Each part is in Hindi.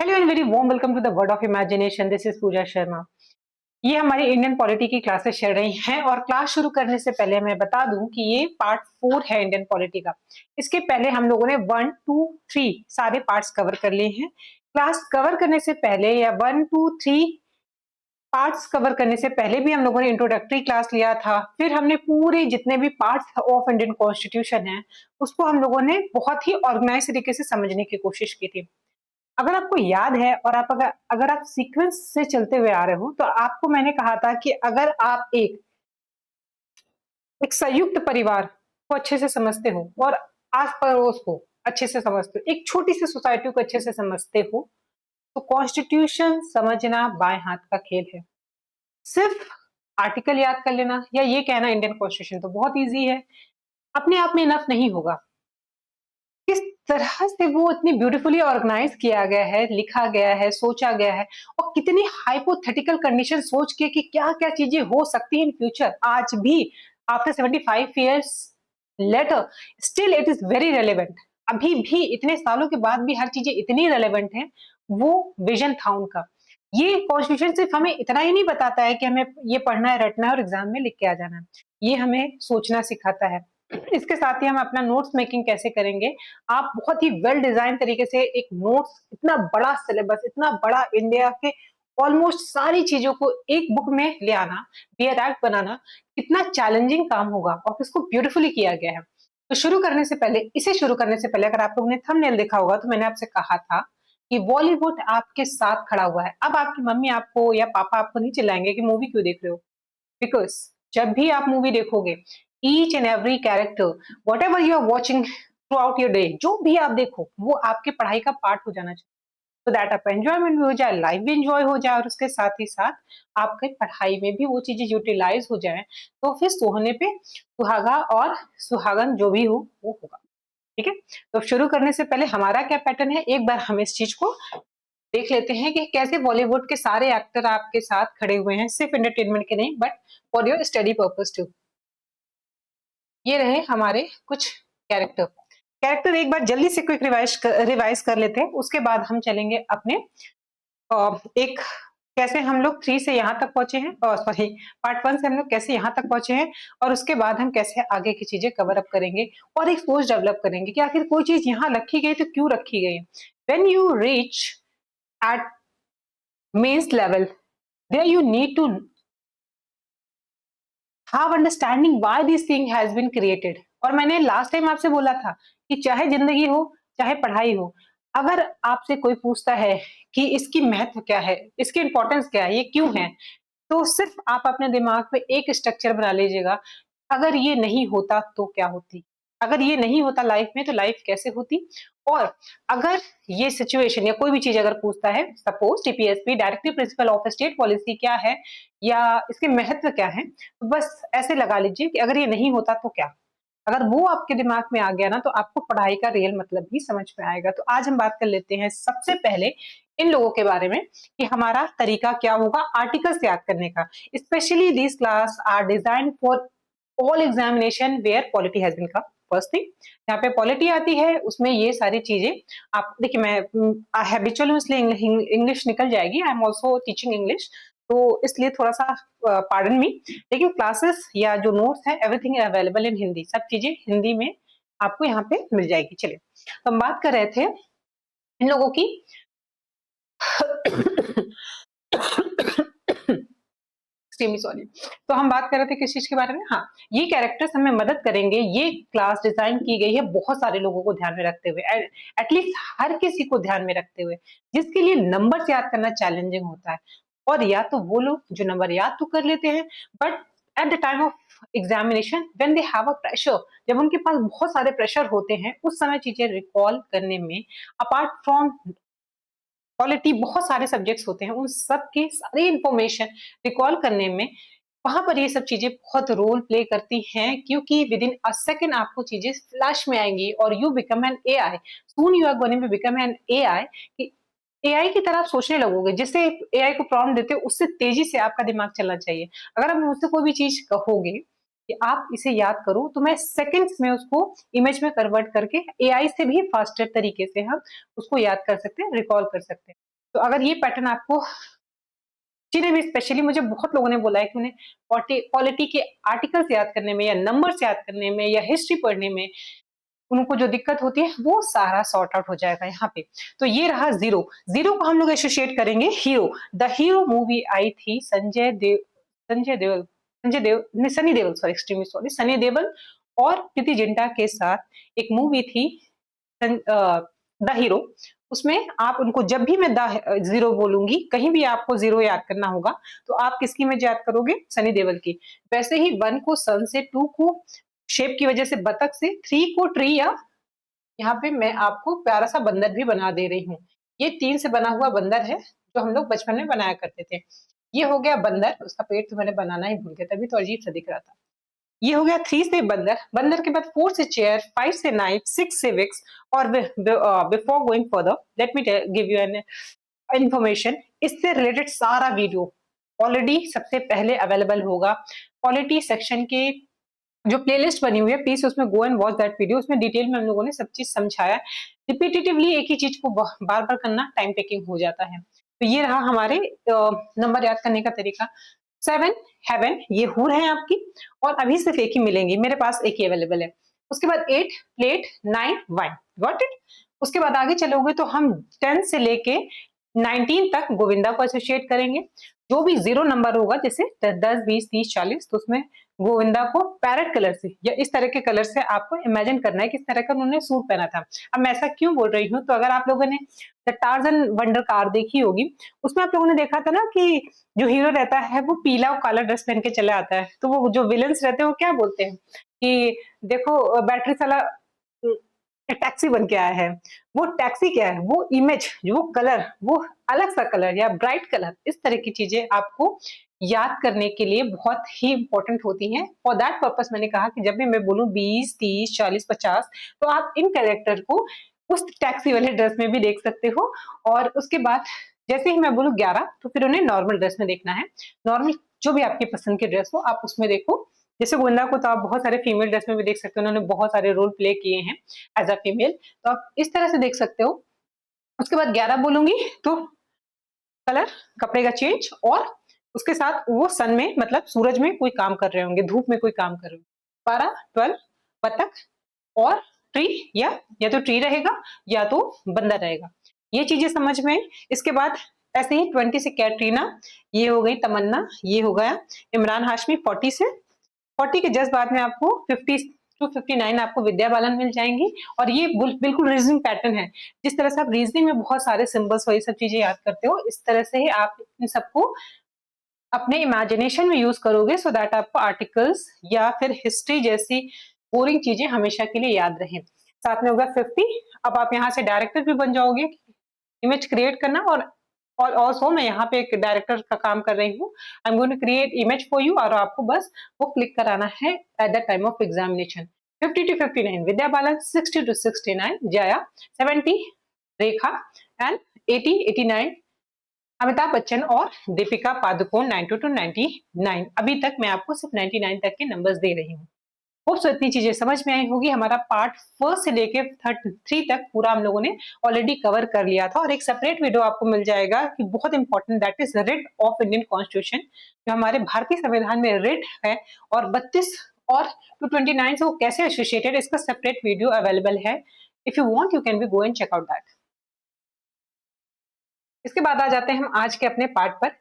Hello and very warm welcome to the world of imagination. This is Pooja Sharma. ये हमारी इंडियन पॉलिटी की क्लासेस चल रही हैं और क्लास शुरू करने से पहले मैं बता दूं कि ये पार्ट 4 है इंडियन पॉलिटी का। इसके पहले हम लोगों ने 1, 2, 3 सारे पार्ट्स कवर कर लिए हैं। क्लास कवर करने से पहले या 1, 2, 3 पार्ट्स कवर करने से पहले भी हम लोगों ने इंट्रोडक्टरी क्लास लिया था। फिर हमने पूरे जितने भी पार्ट्स ऑफ इंडियन कॉन्स्टिट्यूशन है उसको हम लोगों ने बहुत ही ऑर्गेनाइज तरीके से समझने की कोशिश की थी। अगर आपको याद है और आप अगर अगर आप सीक्वेंस से चलते हुए आ रहे हो तो आपको मैंने कहा था कि अगर आप एक संयुक्त परिवार को अच्छे से समझते हो और आस पड़ोस को अच्छे से समझते हो, एक छोटी सी सोसाइटी को अच्छे से समझते हो, तो कॉन्स्टिट्यूशन समझना बाएं हाथ का खेल है। सिर्फ आर्टिकल याद कर लेना या ये कहना इंडियन कॉन्स्टिट्यूशन तो बहुत इजी है, अपने आप में इनफ नहीं होगा। किस तरह से वो इतनी ब्यूटीफुली ऑर्गेनाइज किया गया है, लिखा गया है, सोचा गया है और कितनी हाइपोथेटिकल कंडीशन सोच के कि क्या-क्या चीजें हो सकती हैं इन फ्यूचर, आज भी after 75 years later still it is very relevant. अभी भी इतने सालों के बाद भी हर चीजें इतनी रेलेवेंट हैं। वो विजन था उनका। ये कॉन्स्टिट्यूशन सिर्फ हमें इतना ही नहीं बताता है कि हमें ये पढ़ना है, रटना है और एग्जाम में लिख के आ जाना है। ये हमें सोचना सिखाता है। इसके साथ ही हम अपना नोट्स मेकिंग कैसे करेंगे, आप बहुत ही वेल डिजाइन तरीके से एक नोट्स, इतना बड़ा सिलेबस, इतना बड़ा इंडिया के ऑलमोस्ट सारी चीजों को एक बुक में ले आना, डियर एक्ट बनाना, कितना चैलेंजिंग काम होगा और इसको ब्यूटीफुली किया गया है। तो इसे शुरू करने से पहले अगर आप लोगों ने थंबनेल देखा होगा तो मैंने आपसे कहा था कि बॉलीवुड आपके साथ खड़ा हुआ है। अब आपकी मम्मी आपको या पापा आपको नहीं चिल्लाएंगे कि मूवी क्यों देख रहे हो, बिकॉज जब भी आप मूवी देखोगे, each and every character, whatever you are watching throughout your day, जो भी आप देखो वो आपके पढ़ाई का पार्ट हो जाना चाहिए। तो दैट आपका एंजॉयमेंट भी हो जाए, लाइफ भी एंजॉय हो जाए और उसके साथ ही साथ आपके पढ़ाई में भी वो चीजें यूटिलाइज हो जाए। तो फिर सोने पे सुहागा और सुहागन जो भी हो वो होगा। ठीक है, तो शुरू करने से पहले हमारा क्या पैटर्न है, एक बार हम इस चीज को देख लेते हैं कि कैसे बॉलीवुड के सारे एक्टर आपके साथ खड़े हुए हैं, सिर्फ एंटरटेनमेंट के नहीं but for your study purpose too. ये रहे हमारे कुछ कैरेक्टर। कैरेक्टर एक बार जल्दी से क्विक रिवाइज कर लेते हैं, उसके बाद हम चलेंगे अपने एक कैसे हम लोग 3 से यहाँ तक पहुंचे हैं, सॉरी पार्ट 1 से हम लोग कैसे यहाँ तक पहुंचे हैं और उसके बाद हम कैसे आगे की चीजें कवर अप करेंगे और एक सोच डेवलप करेंगे कि आखिर कोई चीज यहाँ रखी गई तो क्यों रखी गई। When you reach at mains level, there you need to have understanding why this thing has been created। और मैंने लास्ट टाइम आपसे बोला था कि चाहे जिंदगी हो चाहे पढ़ाई हो, अगर आपसे कोई पूछता है कि इसकी महत्व क्या है, इसकी इंपॉर्टेंस क्या है, ये क्यों है, तो सिर्फ आप अपने दिमाग में एक स्ट्रक्चर बना लीजिएगा। अगर ये नहीं होता तो क्या होती, अगर ये नहीं होता लाइफ में तो लाइफ कैसे होती। और अगर ये सिचुएशन या कोई भी चीज अगर पूछता है, suppose DPSP directive principle of state policy क्या है या इसके महत्व क्या है, तो बस ऐसे लगा लीजिए कि अगर ये नहीं होता तो क्या। अगर वो आपके दिमाग में आ गया ना तो आपको पढ़ाई का रियल मतलब भी समझ में आएगा। तो आज हम बात कर लेते हैं सबसे पहले इन लोगों के बारे में कि हमारा तरीका क्या होगा आर्टिकल्स याद करने का। Specially this class are design for all examination where polity has been come first thing. यहाँ पे पॉलिटी आती है, उसमें ये सारी चीजें आप देखिए, मैं हैबिचुअल हूँ इसलिए इंग्लिश निकल जाएगी। I am also teaching English, तो इसलिए थोड़ा सा पार्डन मी। लेकिन क्लासेस या जो नोट्स है एवरीथिंग अवेलेबल इन हिंदी, सब चीजें हिंदी में आपको यहाँ पे मिल जाएगी। चलिए, तो हम बात कर रहे थे इन लोगों की एक्सट्रीमली सॉरी। तो हम बात कर रहे थे किस चीज के बारे में, हाँ, ये कैरेक्टर्स हमें मदद करेंगे। ये क्लास डिजाइन की गई है बहुत सारे लोगों को ध्यान में रखते हुए, एटलीस्ट हर किसी को ध्यान में रखते हुए, जिसके लिए नंबर याद करना चैलेंजिंग होता है। और या तो वो लोग जो नंबर याद तो कर लेते हैं but at the time of examination when they have a pressure, जब उनके पास बहुत सारे प्रेशर होते हैं, उस समय चीजें रिकॉल करने में, अपार्ट फ्रॉम पॉलिटी बहुत सारे सब्जेक्ट्स होते हैं, उन सब की सारी इंफॉर्मेशन रिकॉल करने में वहां पर ये सब चीजें बहुत रोल प्ले करती हैं, क्योंकि विद इन अ सेकेंड आपको चीजें फ्लैश में आएंगी और you become an AI. Soon you are going to become an AI. AI की तरह आप सोचने लगोगे, जिससे एआई को प्रॉम्प्ट देते हो उससे तेजी से आपका दिमाग चलना चाहिए। अगर आप मुझसे कोई भी चीज कहोगे कि आप इसे याद करो, तो मैं सेकंड्स में उसको इमेज में कन्वर्ट करके एआई से भी फास्टर तरीके से हम उसको याद कर सकते हैं, रिकॉल कर सकते हैं। तो अगर ये पैटर्न आपको, जिन्हें भी स्पेशली मुझे बहुत लोगों ने बोला है कि उन्हें पॉलिटी के आर्टिकल्स याद करने में या नंबर्स याद करने में या हिस्ट्री पढ़ने में उनको जो दिक्कत होती है वो सारा सॉर्ट आउट हो जाएगा यहाँ पे। तो ये रहा जीरो। जीरो को हम लोग एसोसिएट करेंगे हीरो। द हीरो मूवी आई थी Sunny Deol, sorry extremely sorry, Sunny Deol और प्रीति जिंटा के साथ एक मूवी थी द हीरो। उसमें आप उनको, जब भी मैं द जीरो बोलूंगी, कहीं भी आपको जीरो याद करना होगा तो आप किसकी इमेज याद करोगे? सनी देओल की। वैसे ही वन को सन से, टू को शेप की वजह से बतख से, थ्री को ट्री, या यहाँ पे मैं आपको प्यारा सा बंदर भी बना दे रही हूँ। ये तीन से बना हुआ बंदर है जो हम लोग बचपन में बनाया करते थे। ये हो गया बंदर, उसका पेट तो मैंने बनाना ही भूल गया, तभी तो अजीब सा दिख रहा था। ये हो गया थ्री से बंदर, बंदर के बाद फोर से चेयर, फाइव से नाइफ, सिक्स से विक्स। और before going further let me give you an information. इससे रिलेटेड सारा वीडियो ऑलरेडी सबसे पहले अवेलेबल होगा पॉलिटी सेक्शन के जो प्लेलिस्ट बनी हुई है, प्लीज उसमें go and watch that video. उसमें डिटेल में हम लोगों ने सब चीज समझाया। रिपीटेटिवली एक ही चीज को बार बार करना टाइम टेकिंग हो जाता है। तो ये रहा हमारे नंबर याद करने का तरीका। सेवन, हेवन, ये हुर है आपकी, और अभी सिर्फ एक ही मिलेंगी, मेरे पास एक ही अवेलेबल है। उसके बाद eight, plate, nine, wine, got it. उसके बाद आगे चलोगे तो हम 10 से लेके 19 तक गोविंदा को एसोसिएट करेंगे। जो भी जीरो नंबर होगा, जैसे 10, 20, 30, 40, तो उसमें गोविंदा को पैरेट कलर से या इस तरह के कलर से आपको इमेजिन करना है किस तरह का उन्होंने सूट पहना था। अब मैं ऐसा क्यों बोल रही हूँ, तो अगर आप लोगों ने द टार्जन वंडर कार देखी होगी, उसमें आप लोगों ने देखा था ना कि जो हीरो रहता है वो पीला और काला ड्रेस पहन के चला आता है, तो वो जो विलन्स रहते हैं वो क्या बोलते हैं कि देखो बैटरी साला टैक्सी बन के आया है। वो टैक्सी क्या है, वो इमेज, वो कलर, वो अलग सा कलर या ब्राइट कलर, इस तरह की चीजें आपको याद करने के लिए बहुत ही इंपॉर्टेंट होती हैं। फॉर दैट पर्पस मैंने कहा कि जब भी मैं बोलूं 20, 30, 40, 50, तो आप इन कैरेक्टर को उस टैक्सी वाले ड्रेस में भी देख सकते हो। और उसके बाद जैसे ही मैं बोलूं 11, तो फिर उन्हें नॉर्मल ड्रेस में देखना है। नॉर्मल जो भी आपकी पसंद की ड्रेस हो आप उसमें देखो। जैसे गोविंदा को तो आप बहुत सारे फीमेल ड्रेस में भी देख सकते हो, उन्होंने बहुत सारे रोल प्ले किए हैं एज अ फीमेल, तो आप इस तरह से देख सकते हो। उसके बाद 11 बोलूंगी तो कलर, कपड़े का चेंज, और उसके साथ वो सन में, मतलब सूरज में कोई काम कर रहे होंगे, धूप में कोई काम कर रहे होंगे। 12, 12 बतख और ट्री, या तो ट्री रहेगा या तो बंदर रहेगा। ये चीजें समझ में आई। इसके बाद ऐसे ही 20 से कैटरीना, ये हो गई तमन्ना, ये हो गया इमरान हाशमी। 40 से, 40 के जस्ट बाद में आपको 50 टू 59 आपको विद्या बालन मिल जाएंगी। और ये बिल्कुल रीजनिंग पैटर्न है। जिस तरह से आप रीजनिंग में बहुत सारे सिंबल्स और ये सब चीजें याद करते हो, इस तरह से ही आप इन सबको अपने इमेजिनेशन में यूज करोगे, सो दैट आपको आर्टिकल्स या फिर हिस्ट्री जैसी बोरिंग चीजें हमेशा के लिए याद रहें। साथ में होगा 50। अब आप यहाँ से डायरेक्टर भी बन जाओगे, इमेज क्रिएट करना। और ऑल्सो मैं यहाँ पे एक डायरेक्टर का काम कर रही हूँ। I am going to create image for you, और आपको बस वो क्लिक कराना है at the time of examination. 50 to 59 Vidya Balan, 60 to 69 Jaya, 70 Rekha, and 80, 89 Amitabh Bachchan और दीपिका पादुकोण। 92 to 99, अभी तक मैं आपको सिर्फ 99 तक के नंबर्स दे रही हूँ। होप सो इतनी चीजें समझ में आई होगी। हमारा पार्ट फर्स्ट से लेके 3 तक पूरा हम लोगों ने ऑलरेडी कवर कर लिया था, और एक सेपरेट वीडियो आपको मिल जाएगा कि बहुत important, that is writ of Indian constitution, जो हमारे भारतीय संविधान में रिट है, और 32 और 229 से वो कैसे एसोसिएटेड, इसका सेपरेट वीडियो अवेलेबल है। If you want you can be go and check out that. इसके बाद आ जाते हैं हम आज के अपने पार्ट पर।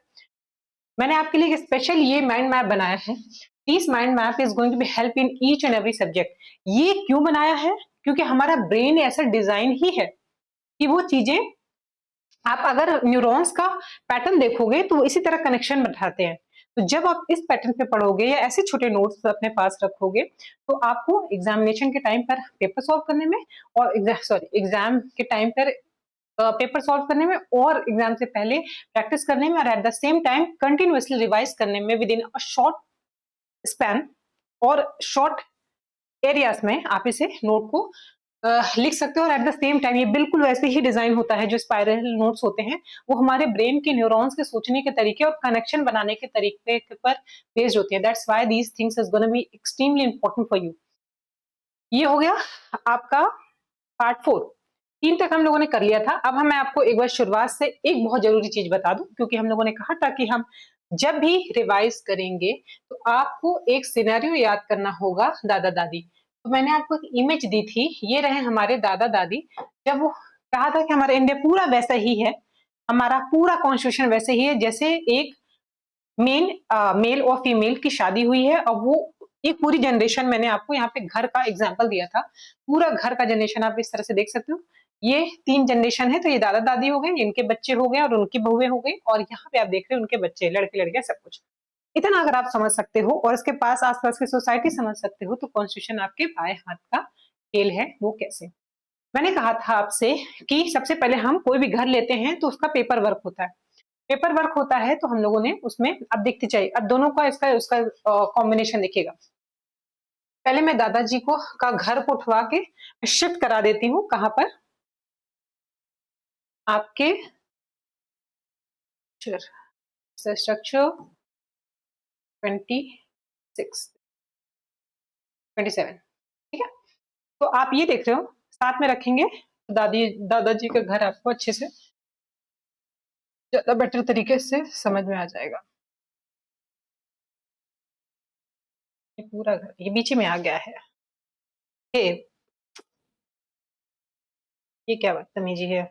मैंने आपके लिए स्पेशल ये माइंड मैप बनाया है। This mind map is going to be help in each and every subject. ये क्यों बनाया है? क्योंकि हमारा ब्रेन ऐसा डिजाइन ही है कि वो चीजें, आप अगर न्यूरॉन्स का पैटर्न देखोगे तो इसी तरह कनेक्शन बैठाते हैं। तो जब आप इस पैटर्न पे पढ़ोगे या ऐसे छोटे नोट्स अपने पास रखोगे, तो आपको एग्जामिनेशन के टाइम पर पेपर सॉल्व करने में, और एग्जाम के टाइम पर पेपर सॉल्व करने में, और एग्जाम से पहले प्रैक्टिस करने में, और at the same time continuously revise करने में with in a short span और शॉर्ट एरियाज में आप इसे नोट को लिख सकते हो। और एट द सेम टाइम ये बिल्कुल वैसे ही डिजाइन होता है जो स्पाइरल नोट्स होते हैं, वो हमारे ब्रेन के न्यूरॉन्स के सोचने के तरीके और कनेक्शन बनाने के तरीके पर बेस्ड होती है। That's why these things is gonna be extremely important for you. ये हो गया आपका पार्ट 4। 3 तक हम लोगों ने कर लिया था। अब मैं आपको एक बार शुरुआत से एक बहुत ज़रूरी चीज़ बता दूँ, क्योंकि हम लोगों ने कहा था कि हम जब भी रिवाइज़ करेंगे, तो आपको एक सिनेरियो याद करना होगा दादा-दादी। तो मैंने आपको एक इमेज दी थी, ये रहे हमारे दादा-दादी। जब वो कहा था कि हमारा इंडिया पूरा वैसा ही है, हमारा पूरा कॉन्स्टिट्यूशन वैसे ही है जैसे एक मेल और फीमेल की शादी हुई है, और वो एक पूरी जनरेशन मैंने आपको यहाँ पे घर का एग्जांपल दिया था। पूरा घर का जनरेशन आप इस तरह से देख सकते हो। ये 3 जनरेशन है, तो ये दादा-दादी हो गए, इनके बच्चे हो गए और उनकी बहुएँ हो गई, और यहाँ पे आप देख रहे हो उनके बच्चे, लड़के-लड़कियाँ सब कुछ। इतना अगर आप समझ सकते हो और इसके पास आस-पास की सोसाइटी समझ सकते हो, तो कॉन्स्टिट्यूशन आपके बाएँ हाथ का खेल है, वो कैसे? मैंने कहा था आपसे कि सबसे पहले हम कोई भी घर लेते हैं तो उसका पेपर वर्क होता है। पेपर वर्क होता है तो हम लोगों ने उसमें, अब देखते चाहिए, अब दोनों का इसका उसका कॉम्बिनेशन देखिएगा। पहले मैं दादाजी को का घर को उठवा के शिफ्ट करा देती हूँ, कहाँ पर? आपके स्ट्रक्चर 26 27, ठीक है? तो आप ये देख रहे हो, साथ में रखेंगे तो दादाजी का घर आपको अच्छे से, ज्यादा बेटर तरीके से समझ में आ जाएगा। ये पूरा घर ये बीच में आ गया है। हे, ये क्या बदतमीजी है?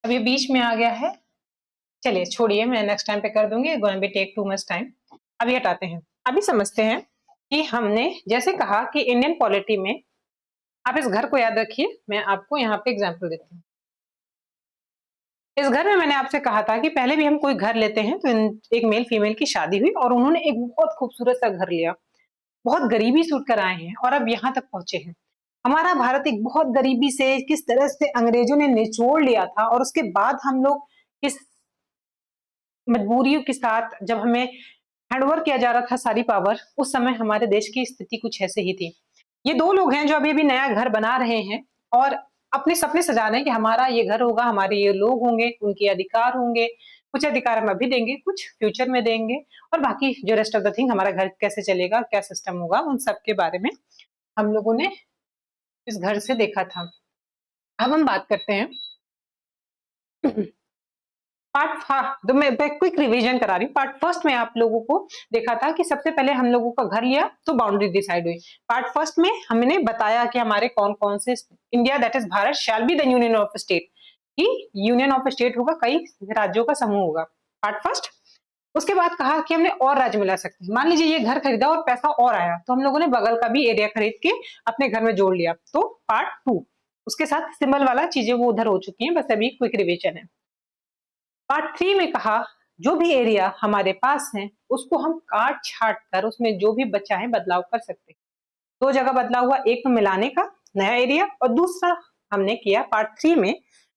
अब ये बीच में आ गया है। चलिए छोड़िए, मैं नेक्स्ट टाइम पे कर दूंगी, going be take too much time. अभी हटाते हैं। अभी समझते हैं कि हमने जैसे कहा कि इंडियन पॉलिटी में, आप इस घर को याद रखिए, मैं आपको यहाँ पे एग्जांपल देती हूँ। इस घर में मैंने आपसे कहा था कि पहले भी हम कोई घर लेते हैं तो एक मेल फीमेल की शादी हुई और उन्होंने एक बहुत खूबसूरत सा घर लिया, बहुत गरीबी से उठकर आए हैं और अब यहाँ तक पहुंचे हैं। हमारा भारत एक बहुत गरीबी से किस तरह से अंग्रेजों ने निचोड़ लिया था, और उसके बाद हम लोग किस मजबूरियों के साथ, जब हमें हैंडओवर किया जा रहा था सारी पावर, उस समय हमारे देश की स्थिति कुछ ऐसे ही थी। ये 2 लोग हैं जो अभी-अभी नया घर बना रहे हैं और अपने सपने सजा रहे हैं कि हमारा ये घर होगा, हमारे ये लोग होंगे, उनके अधिकार होंगे। कुछ अधिकार हम अभी देंगे, कुछ फ्यूचर में देंगे, और बाकी जो रेस्ट ऑफ द थिंग, हमारा घर कैसे चलेगा, क्या सिस्टम होगा, उन सब के बारे में हम लोगों ने इस घर से देखा था। अब हम बात करते हैं पार्ट, हाँ, तो मैं क्विक रिवीजन करा रही हूँ। पार्ट फर्स्ट में आप लोगों को देखा था कि सबसे पहले हम लोगों का घर लिया तो बाउंड्री डिसाइड हुई। पार्ट फर्स्ट में हमने बताया कि हमारे कौन कौन से, India that is Bharat shall be the union of state, कि यूनियन ऑफ स्टेट होगा, कई राज्यों का समूह होगा। Part first. उसके बाद कहा कि हमने और राज्य मिला सकते हैं। मान लीजिए ये घर खरीदा और पैसा और आया, तो हम लोगों ने बगल का भी एरिया खरीद के अपने घर में जोड़ लिया। तो पार्ट टू, उसके साथ सिंबल वाला चीजें वो उधर हो चुकी हैं, बस अभी क्विक रिविजन है। पार्ट 3 में कहा जो भी एरिया हमारे पास है उसको हम काट छाट कर उसमें जो भी बचा है बदलाव कर सकते हैं। 2 जगह बदलाव हुआ, एक तो मिलाने का नया एरिया, और दूसरा हमने किया पार्ट 3 में,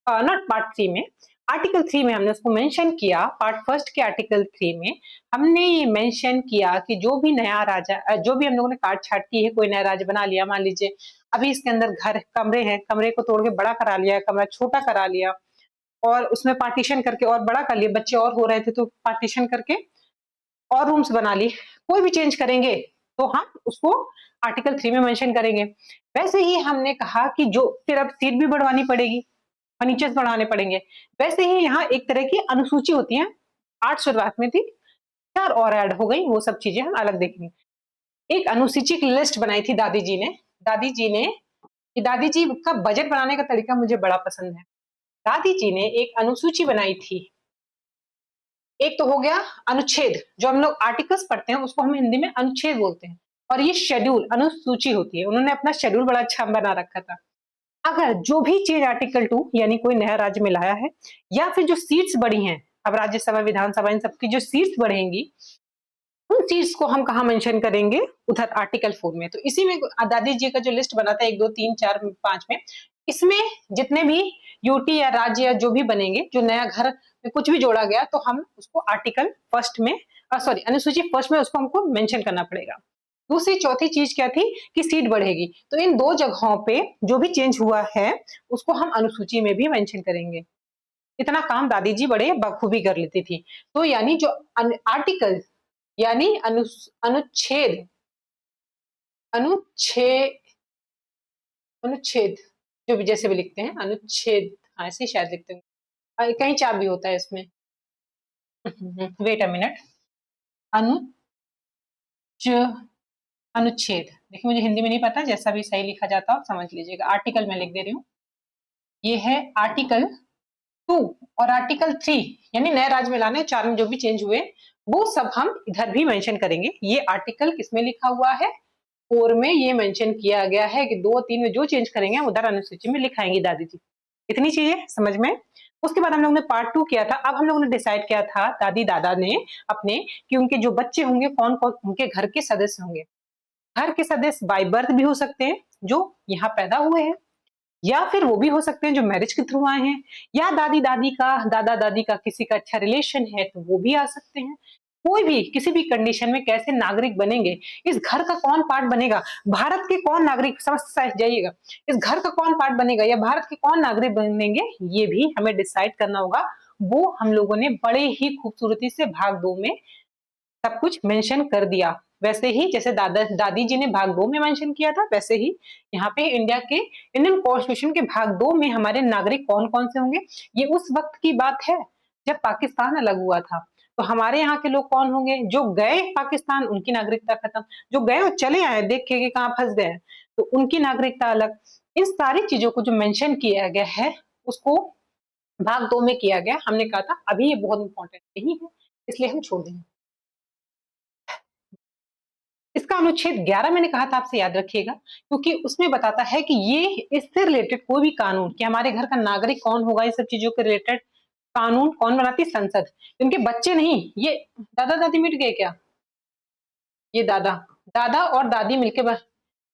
नॉट पार्ट 3 में, आर्टिकल 3 में हमने उसको मेंशन किया। पार्ट फर्स्ट के आर्टिकल 3 में हमने ये मेंशन किया कि जो भी नया राजा, जो भी हम लोगों ने काट छाट की है, कोई नया राज्य बना लिया, मान लीजिए अभी इसके अंदर घर कमरे हैं, कमरे को तोड़ के बड़ा करा लिया, कमरा छोटा करा लिया और उसमें पार्टीशन करके और बड़ा कर लिया, बच्चे और हो रहे थे तो पार्टीशन करके और रूम्स बना ली। कोई भी चेंज करेंगे तो हम उसको आर्टिकल 3 में मेंशन करेंगे। वैसे ही हमने कहा कि जो फिर अब सीट भी बढ़वानी पड़ेगी, फर्नीचर्स बढ़ाने पड़ेंगे। वैसे ही यहाँ एक तरह की अनुसूची होती है, 8 शुरुआत में थी, 4 और ऐड हो गई, वो सब चीजें हम अलग देखेंगे। एक अनुसूची की लिस्ट बनाई थी दादी जी ने। दादी जी ने, दादी जी का बजट बनाने का तरीका मुझे बड़ा पसंद है। दादी जी ने एक अनुसूची बनाई थी। एक तो हो गया अनुच्छेद, जो हम लोग आर्टिकल्स पढ़ते हैं उसको हम हिंदी में अनुच्छेद बोलते हैं, और ये शेड्यूल अनुसूची होती है। उन्होंने अपना शेड्यूल बड़ा अच्छा बना रखा था। अगर जो भी चीज आर्टिकल 2 यानी कोई नया राज्य में लाया है, या फिर जो सीट्स बढ़ी हैं, अब राज्यसभा विधानसभा इन सबकी जो सीट्स बढ़ेंगी, उन चीज को हम कहा मेंशन करेंगे, उधर आर्टिकल 4 में। तो इसी में दादी जी का जो लिस्ट बना था 1 2 3 4 5 में, इसमें जितने भी यूटी या राज्य या जो भी बनेंगे, जो नया घर में कुछ भी जोड़ा गया, तो हम उसको आर्टिकल फर्स्ट में, सॉरी अनुसूची फर्स्ट में उसको हमको मेंशन करना पड़ेगा। दूसरी चौथी चीज क्या थी कि सीट बढ़ेगी, तो इन 2 जगहों पे जो भी चेंज हुआ है उसको हम अनुसूची में भी मेंशन करेंगे। इतना काम दादी जी बड़े बखूबी कर लेती थी। तो यानी जो आर्टिकल यानी अनुच्छेद अनुच्छेद अनुच्छेद जो भी जैसे भी लिखते हैं अनुच्छेद, हाँ ऐसे ही शायद लिखते हैं, कहीं चार भी होता है इसमें। Wait a minute. अनुच अनुच्छेद, देखिए मुझे हिंदी में नहीं पता, जैसा भी सही लिखा जाता हो समझ लीजिएगा। आर्टिकल मैं लिख दे रही हूँ, ये है आर्टिकल 2 और आर्टिकल 3, यानी नए राज्य में लाने, चार में जो भी चेंज हुए वो सब हम इधर भी मेंशन करेंगे। ये आर्टिकल किसमें लिखा हुआ है, 4 में ये मेंशन किया गया है कि 2 3 में जो चेंज करेंगे हम उधर अनुसूची में लिखाएंगे दादी जी। इतनी चीजें समझ में। उसके बाद हम लोग ने पार्ट 2 किया था। अब हम लोगों ने डिसाइड किया था दादी दादा ने अपने कि उनके जो बच्चे होंगे कौन कौन उनके घर के सदस्य होंगे। घर के सदस्य बाय बर्थ भी हो सकते हैं जो यहाँ पैदा हुए हैं, या फिर वो भी हो सकते हैं जो मैरिज के थ्रू आए हैं, या दादी दादी का दादा दादी का किसी का अच्छा रिलेशन है तो वो भी आ सकते हैं। कोई भी किसी भी कंडीशन में कैसे नागरिक बनेंगे, इस घर का कौन पार्ट बनेगा, भारत के कौन नागरिक, समझ जाइएगा, इस घर का कौन पार्ट बनेगा या भारत के कौन नागरिक बनेंगे, ये भी हमें डिसाइड करना होगा। वो हम लोगों ने बड़े ही खूबसूरती से भाग 2 में सब कुछ मेंशन कर दिया। वैसे ही जैसे दादा दादी जी ने भाग 2 में मेंशन किया था, वैसे ही यहाँ पे इंडियन कॉन्स्टिट्यूशन के भाग 2 में हमारे नागरिक कौन कौन से होंगे। ये उस वक्त की बात है जब पाकिस्तान अलग हुआ था, तो हमारे यहाँ के लोग कौन होंगे, जो गए पाकिस्तान उनकी नागरिकता खत्म, जो गए और चले आए देख के कहाँ फंस गए तो उनकी नागरिकता अलग। इन सारी चीजों को जो मेंशन किया गया है उसको भाग 2 में किया गया। हमने कहा था अभी ये बहुत इंपॉर्टेंट नहीं है, इसलिए हम छोड़ देंगे। इसका अनुच्छेद 11 मैंने कहा था, आपसे याद रखिएगा, क्योंकि उसमें बताता है कि ये इससे रिलेटेड कोई भी कानून कि हमारे घर का नागरिक कौन होगा, इस सब चीजों के रिलेटेड कानून कौन बनाती, संसद। इनके बच्चे नहीं, ये दादा दादी मिट गए क्या, ये दादा दादा और दादी मिलकर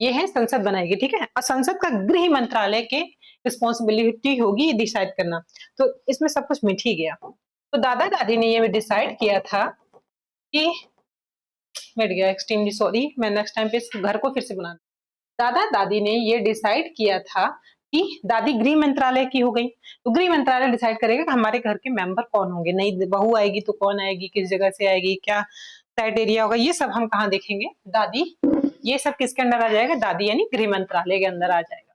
ये है संसद बनाएगी, ठीक है। और संसद का गृह मंत्रालय के रिस्पॉन्सिबिलिटी होगी डिसाइड करना, तो इसमें सब कुछ मिट ही गया। तो दादा दादी ने ये डिसाइड किया था कि मिट गया, एक्सट्रीमली सॉरी, मैं नेक्स्ट टाइम पे इस घर को फिर से बना। दादा दादी ने ये डिसाइड किया था कि दादी गृह मंत्रालय की हो गई, तो गृह मंत्रालय डिसाइड करेगा कि हमारे घर के मेंबर कौन होंगे, नई बहू आएगी तो कौन आएगी, किस जगह से आएगी, क्या क्राइटेरिया होगा, ये सब हम कहाँ देखेंगे, दादी, ये सब किसके अंदर आ जाएगा, दादी यानी गृह मंत्रालय के अंदर आ जाएगा।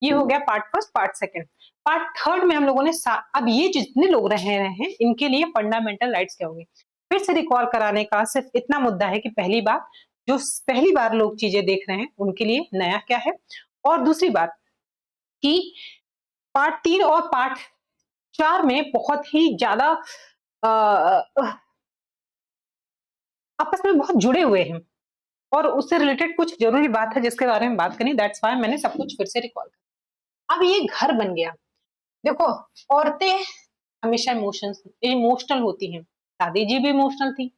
ये हो गया part first. Part second, part third में हम लोगों ने अब ये जितने लोग रहे हैं इनके लिए फंडामेंटल राइट्स क्या होंगे, फिर से रिकॉल कराने का सिर्फ इतना मुद्दा है कि जो पहली बार लोग चीजें देख रहे हैं उनके लिए नया क्या है, और दूसरी बात कि पार्ट 3 और पार्ट 4 में बहुत ही ज्यादा आपस में बहुत जुड़े हुए हैं और उससे रिलेटेड कुछ जरूरी बात है जिसके बारे में बात करनी, दैट्स व्हाई मैंने सब कुछ फिर से रिकॉल किया। अब ये घर बन गया। देखो, औरतें हमेशा इमोशनल होती हैं, दादी जी भी इमोशनल थी।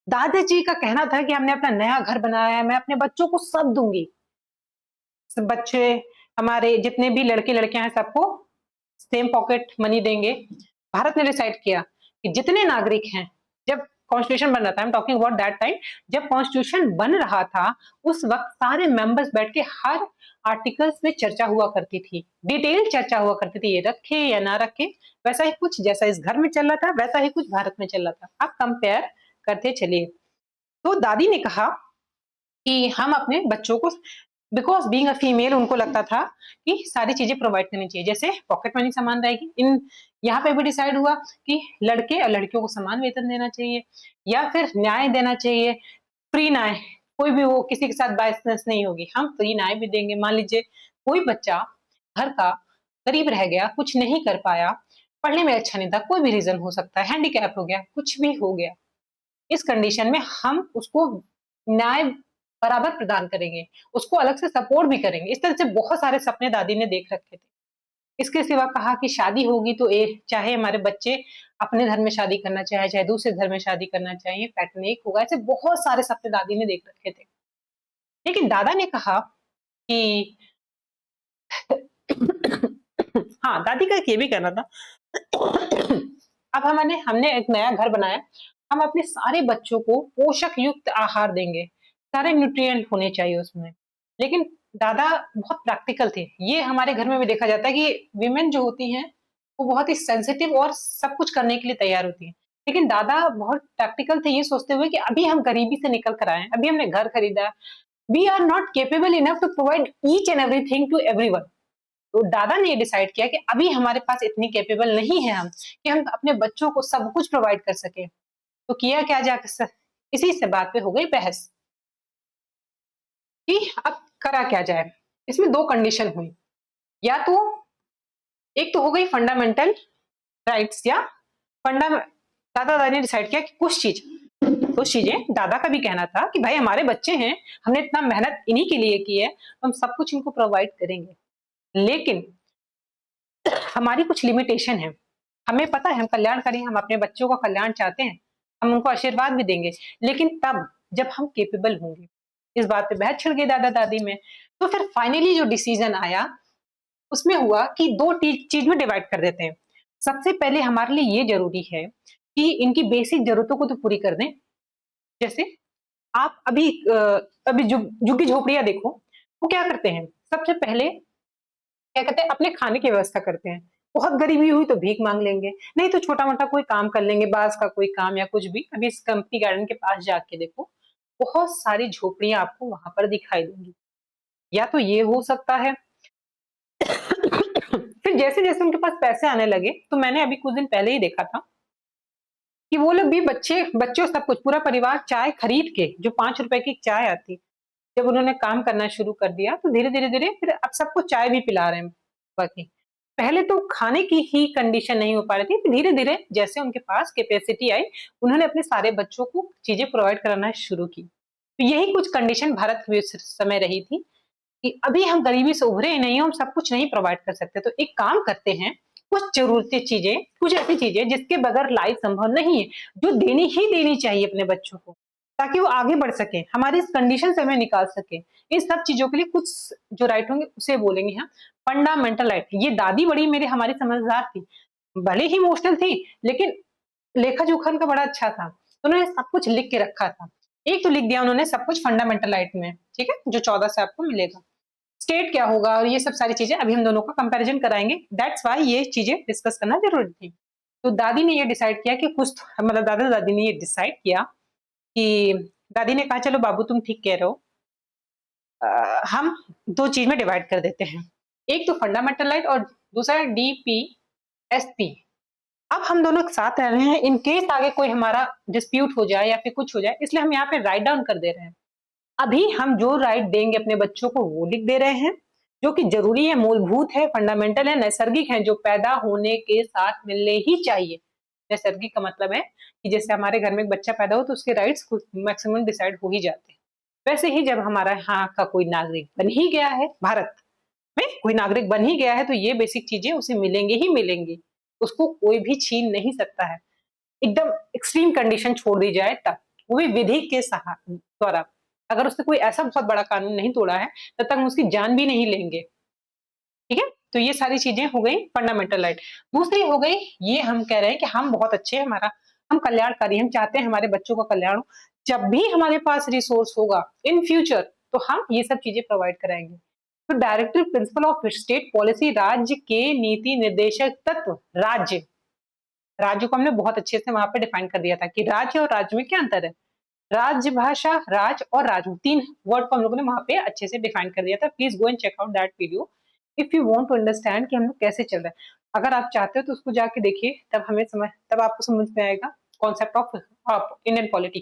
दादाजी का कहना था कि हमने अपना नया घर बनाया है, मैं अपने बच्चों को सब दूंगी, बच्चे हमारे जितने भी लड़के लड़कियां हैं सबको सेम पॉकेट मनी देंगे। भारत ने डिसाइड किया कि जितने नागरिक हैं, जब कॉन्स्टिट्यूशन बन रहा था, I am talking about that time, जब कॉन्स्टिट्यूशन बन रहा था उस वक्त सारे मेंबर्स बैठ के हर आर्टिकल्स में चर्चा हुआ करती थी, डिटेल चर्चा हुआ करती थी, ये रखे या ना रखे। वैसा ही कुछ जैसा इस घर में चल रहा था वैसा ही कुछ भारत में चल रहा था। अब कंपेयर करते चलिए। तो दादी ने कहा कि हम अपने बच्चों को, बिकॉज बीइंग अ फीमेल, उनको लगता था कि सारी चीजें प्रोवाइड करनी चाहिए, जैसे पॉकेट मनी समान रहेगी। इन यहाँ पे भी डिसाइड हुआ कि लड़के और लड़कियों को समान वेतन देना चाहिए या फिर न्याय देना चाहिए, फ्री न्याय, कोई भी वो किसी के साथ बायसनेस नहीं होगी, हम फ्री न्याय भी देंगे। मान लीजिए कोई बच्चा घर का गरीब रह गया, कुछ नहीं कर पाया, पढ़ने में अच्छा नहीं था, कोई भी रीजन हो सकता है, हैंडीकैप हो गया, कुछ भी हो गया, इस कंडीशन में हम उसको न्याय बराबर प्रदान करेंगे, उसको अलग से सपोर्ट भी करेंगे। इस तरह से बहुत सारे सपने दादी ने देख रखे थे। इसके सिवा कहा कि शादी होगी तो चाहे हमारे बच्चे अपने धर्म में शादी करना चाहे चाहे दूसरे धर्म में शादी करना चाहिए, पैटर्न एक होगा, ऐसे बहुत सारे सपने दादी ने देख रखे थे। लेकिन दादा ने कहा कि हाँ, दादी का ये भी कहना था अब हमने एक नया घर बनाया, हम अपने सारे बच्चों को पोषक युक्त आहार देंगे, सारे न्यूट्रिएंट होने चाहिए उसमें। लेकिन दादा बहुत प्रैक्टिकल थे। ये हमारे घर में भी देखा जाता है कि विमेन जो होती हैं वो बहुत ही सेंसिटिव और सब कुछ करने के लिए तैयार होती हैं, लेकिन दादा बहुत प्रैक्टिकल थे, ये सोचते हुए कि अभी हम गरीबी से निकल कर आए हैं, अभी हमने घर खरीदा, we are not capable enough to provide each and everything to everyone. तो दादा ने ये डिसाइड किया कि अभी हमारे पास इतनी केपेबल नहीं है हम कि हम अपने बच्चों को सब कुछ प्रोवाइड कर सके। तो किया क्या जाकर, इसी से बात पे हो गई बहस कि अब करा क्या जाए। इसमें दो कंडीशन हुई, या तो एक तो हो गई फंडामेंटल राइट्स, या फंडा दादा दादी ने डिसाइड किया कि कुछ चीजें दादा का भी कहना था कि भाई हमारे बच्चे हैं, हमने इतना मेहनत इन्हीं के लिए की है, तो हम सब कुछ इनको प्रोवाइड करेंगे, लेकिन हमारी कुछ लिमिटेशन है। हमें पता है हम कल्याणकारी, हम अपने बच्चों का कल्याण चाहते हैं, हम उनको आशीर्वाद भी देंगे, लेकिन तब जब हम केपेबल होंगे। इस बात पे बहस छिड़ गई दादा दादी में। तो फिर फाइनली जो डिसीजन आया उसमें हुआ कि दो चीज में डिवाइड कर देते हैं। सबसे पहले हमारे लिए ये जरूरी है कि इनकी बेसिक जरूरतों को तो पूरी कर दें। जैसे आप अभी झुग्गी झोपड़ियां देखो, वो क्या करते हैं, सबसे पहले क्या कहते हैं, अपने खाने की व्यवस्था करते हैं। बहुत गरीबी हुई तो भीख मांग लेंगे, नहीं तो छोटा मोटा कोई काम कर लेंगे, बांस का कोई काम या कुछ भी। अभी इस कंपनी गार्डन के पास जाके देखो, बहुत सारी झोपड़ियां आपको वहां पर दिखाई देंगी। या तो ये हो सकता है। फिर जैसे जैसे उनके पास पैसे आने लगे, तो मैंने अभी कुछ दिन पहले ही देखा था कि वो लोग भी बच्चों सब कुछ, पूरा परिवार चाय खरीद के, जो 5 रुपए की चाय आती, जब उन्होंने काम करना शुरू कर दिया तो धीरे धीरे धीरे फिर अब सबको चाय भी पिला रहे हैं। बाकी पहले तो खाने की ही कंडीशन नहीं हो पा रही थी, फिर धीरे धीरे जैसे उनके पास कैपेसिटी आई, उन्होंने अपने सारे बच्चों को चीजें प्रोवाइड कराना शुरू की। तो यही कुछ कंडीशन भारत में उस समय रही थी कि अभी हम गरीबी से उभरे ही नहीं, हम सब कुछ नहीं प्रोवाइड कर सकते, तो एक काम करते हैं, कुछ जरूरती चीजें, कुछ ऐसी चीजें जिसके बगैर लाइफ संभव नहीं है, जो देनी ही देनी चाहिए अपने बच्चों को, ताकि वो आगे बढ़ सके, हमारी इस कंडीशन से हमें निकाल सके। इन सब चीजों के लिए कुछ जो राइट होंगे उसे बोलेंगे हम फंडामेंटल राइट। ये दादी बड़ी मेरी हमारी समझदार थी, भले ही इमोशनल थी, लेकिन लेखा जोखा उनका बड़ा अच्छा था, तो उन्होंने सब कुछ लिख के रखा था। एक तो लिख दिया उन्होंने सब कुछ फंडामेंटल राइट में, ठीक है, जो 14 से आपको मिलेगा। स्टेट क्या होगा और ये सब सारी चीजें अभी हम दोनों का कंपैरिजन कराएंगे, दैट्स वाई ये चीजें डिस्कस करना जरूरी थी। तो दादी ने ये डिसाइड किया कि कुछ, मतलब दादा दादी ने ये डिसाइड किया कि दादी ने कहा चलो बाबू तुम ठीक कह रहे हो, हम दो चीज में डिवाइड कर देते हैं, एक तो फंडामेंटल राइट और दूसरा DPSP। अब हम दोनों साथ रह रहे हैं, इन केस आगे कोई हमारा डिस्प्यूट हो जाए या फिर कुछ हो जाए, इसलिए हम यहाँ पे राइट डाउन कर दे रहे हैं। अभी हम जो राइट देंगे अपने बच्चों को वो लिख दे रहे हैं, जो कि जरूरी है, मूलभूत है, फंडामेंटल है, नैसर्गिक है, जो पैदा होने के साथ मिलने ही चाहिए। नैसर्गिक का मतलब है कि जैसे हमारे घर में एक बच्चा पैदा हो तो उसके राइट्स मैक्सिमम डिसाइड हो ही जाते हैं। वैसे ही जब हमारा यहाँ का कोई नागरिक बन ही गया है, भारत में कोई नागरिक बन ही गया है, तो ये बेसिक चीजें उसे मिलेंगी ही मिलेंगी, उसको कोई भी छीन नहीं सकता है। एकदम एक्सट्रीम कंडीशन छोड़ दी जाए तब, वो भी विधि के द्वारा। अगर उसने कोई ऐसा बहुत बड़ा कानून नहीं तोड़ा है, तब तक हम उसकी जान भी नहीं लेंगे। ठीक है, तो ये सारी चीजें हो गई फंडामेंटल राइट। दूसरी हो गई, ये हम कह रहे हैं कि हम बहुत अच्छे हैं, हमारा हम कल्याणकारी, हम चाहते हैं हमारे बच्चों का कल्याण हो, जब भी हमारे पास रिसोर्स होगा इन फ्यूचर तो हम ये सब चीजें प्रोवाइड कराएंगे। तो directive principle of state policy, राज्य के नीति निर्देशक तत्व, राज्य को हमने बहुत अच्छे से वहां पे डिफाइन कर दिया था कि राज्य और राज्य में क्या अंतर है। राज्य भाषा, राज और राजू, तीन वर्ड को हम लोगों ने वहां पे अच्छे से डिफाइन कर दिया था। Please go and check out that video if you want to understand कि हम लोग कैसे चल रहे हैं। अगर आप चाहते हो तो उसको जाके देखिए, तब आपको समझ में आएगा कॉन्सेप्ट ऑफ इंडियन पॉलिटी।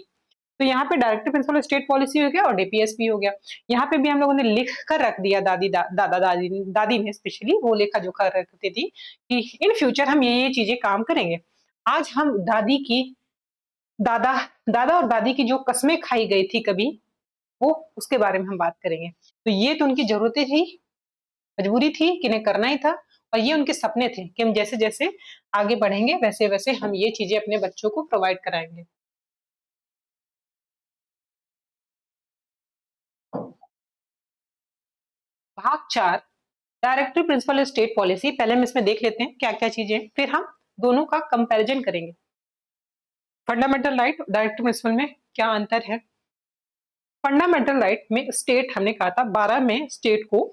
तो यहाँ पे डायरेक्टिव प्रिंसिपल स्टेट पॉलिसी हो गया और DPSP हो गया। यहाँ पे भी हम लोगों ने लिख कर रख दिया, दादी ने स्पेशली वो लेखा जोखा रखती थी कि इन फ्यूचर हम ये चीजें काम करेंगे। आज हम दादा दादा और दादी की जो कस्में खाई गई थी कभी, वो उसके बारे में हम बात करेंगे। तो ये तो उनकी जरूरतें थी, मजबूरी थी कि इन्हें करना ही था, और ये उनके सपने थे कि हम जैसे जैसे आगे बढ़ेंगे वैसे वैसे हम ये चीजें अपने बच्चों को प्रोवाइड कराएंगे। भाग 4, डायरेक्टिव प्रिंसिपल स्टेट पॉलिसी। पहले हम इसमें देख लेते हैं क्या क्या चीजें, फिर हम दोनों का कंपैरिजन करेंगे। फंडामेंटल राइट, डायरेक्टिव प्रिंसिपल में क्या अंतर है। फंडामेंटल राइट में स्टेट, हमने कहा था 12 में स्टेट को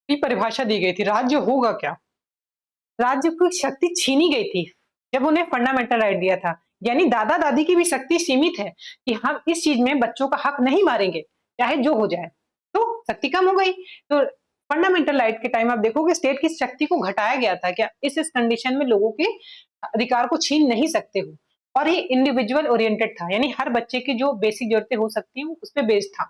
भी परिभाषा दी गई थी, राज्य होगा क्या। राज्य की शक्ति छीनी गई थी जब उन्हें फंडामेंटल राइट दिया था, यानी दादा दादी की भी शक्ति सीमित है कि हम इस चीज में बच्चों का हक नहीं मारेंगे, चाहे जो हो जाए, तो शक्ति कम हो गई। तो फंडामेंटल राइट के टाइम आप देखोगे स्टेट की शक्ति को घटाया गया था, क्या इस कंडीशन में लोगों के अधिकार को छीन नहीं सकते हो, और ये इंडिविजुअल ओरिएंटेड था, यानी हर बच्चे की जो बेसिक जरूरतें हो सकती हैं उस पर बेस्ड था।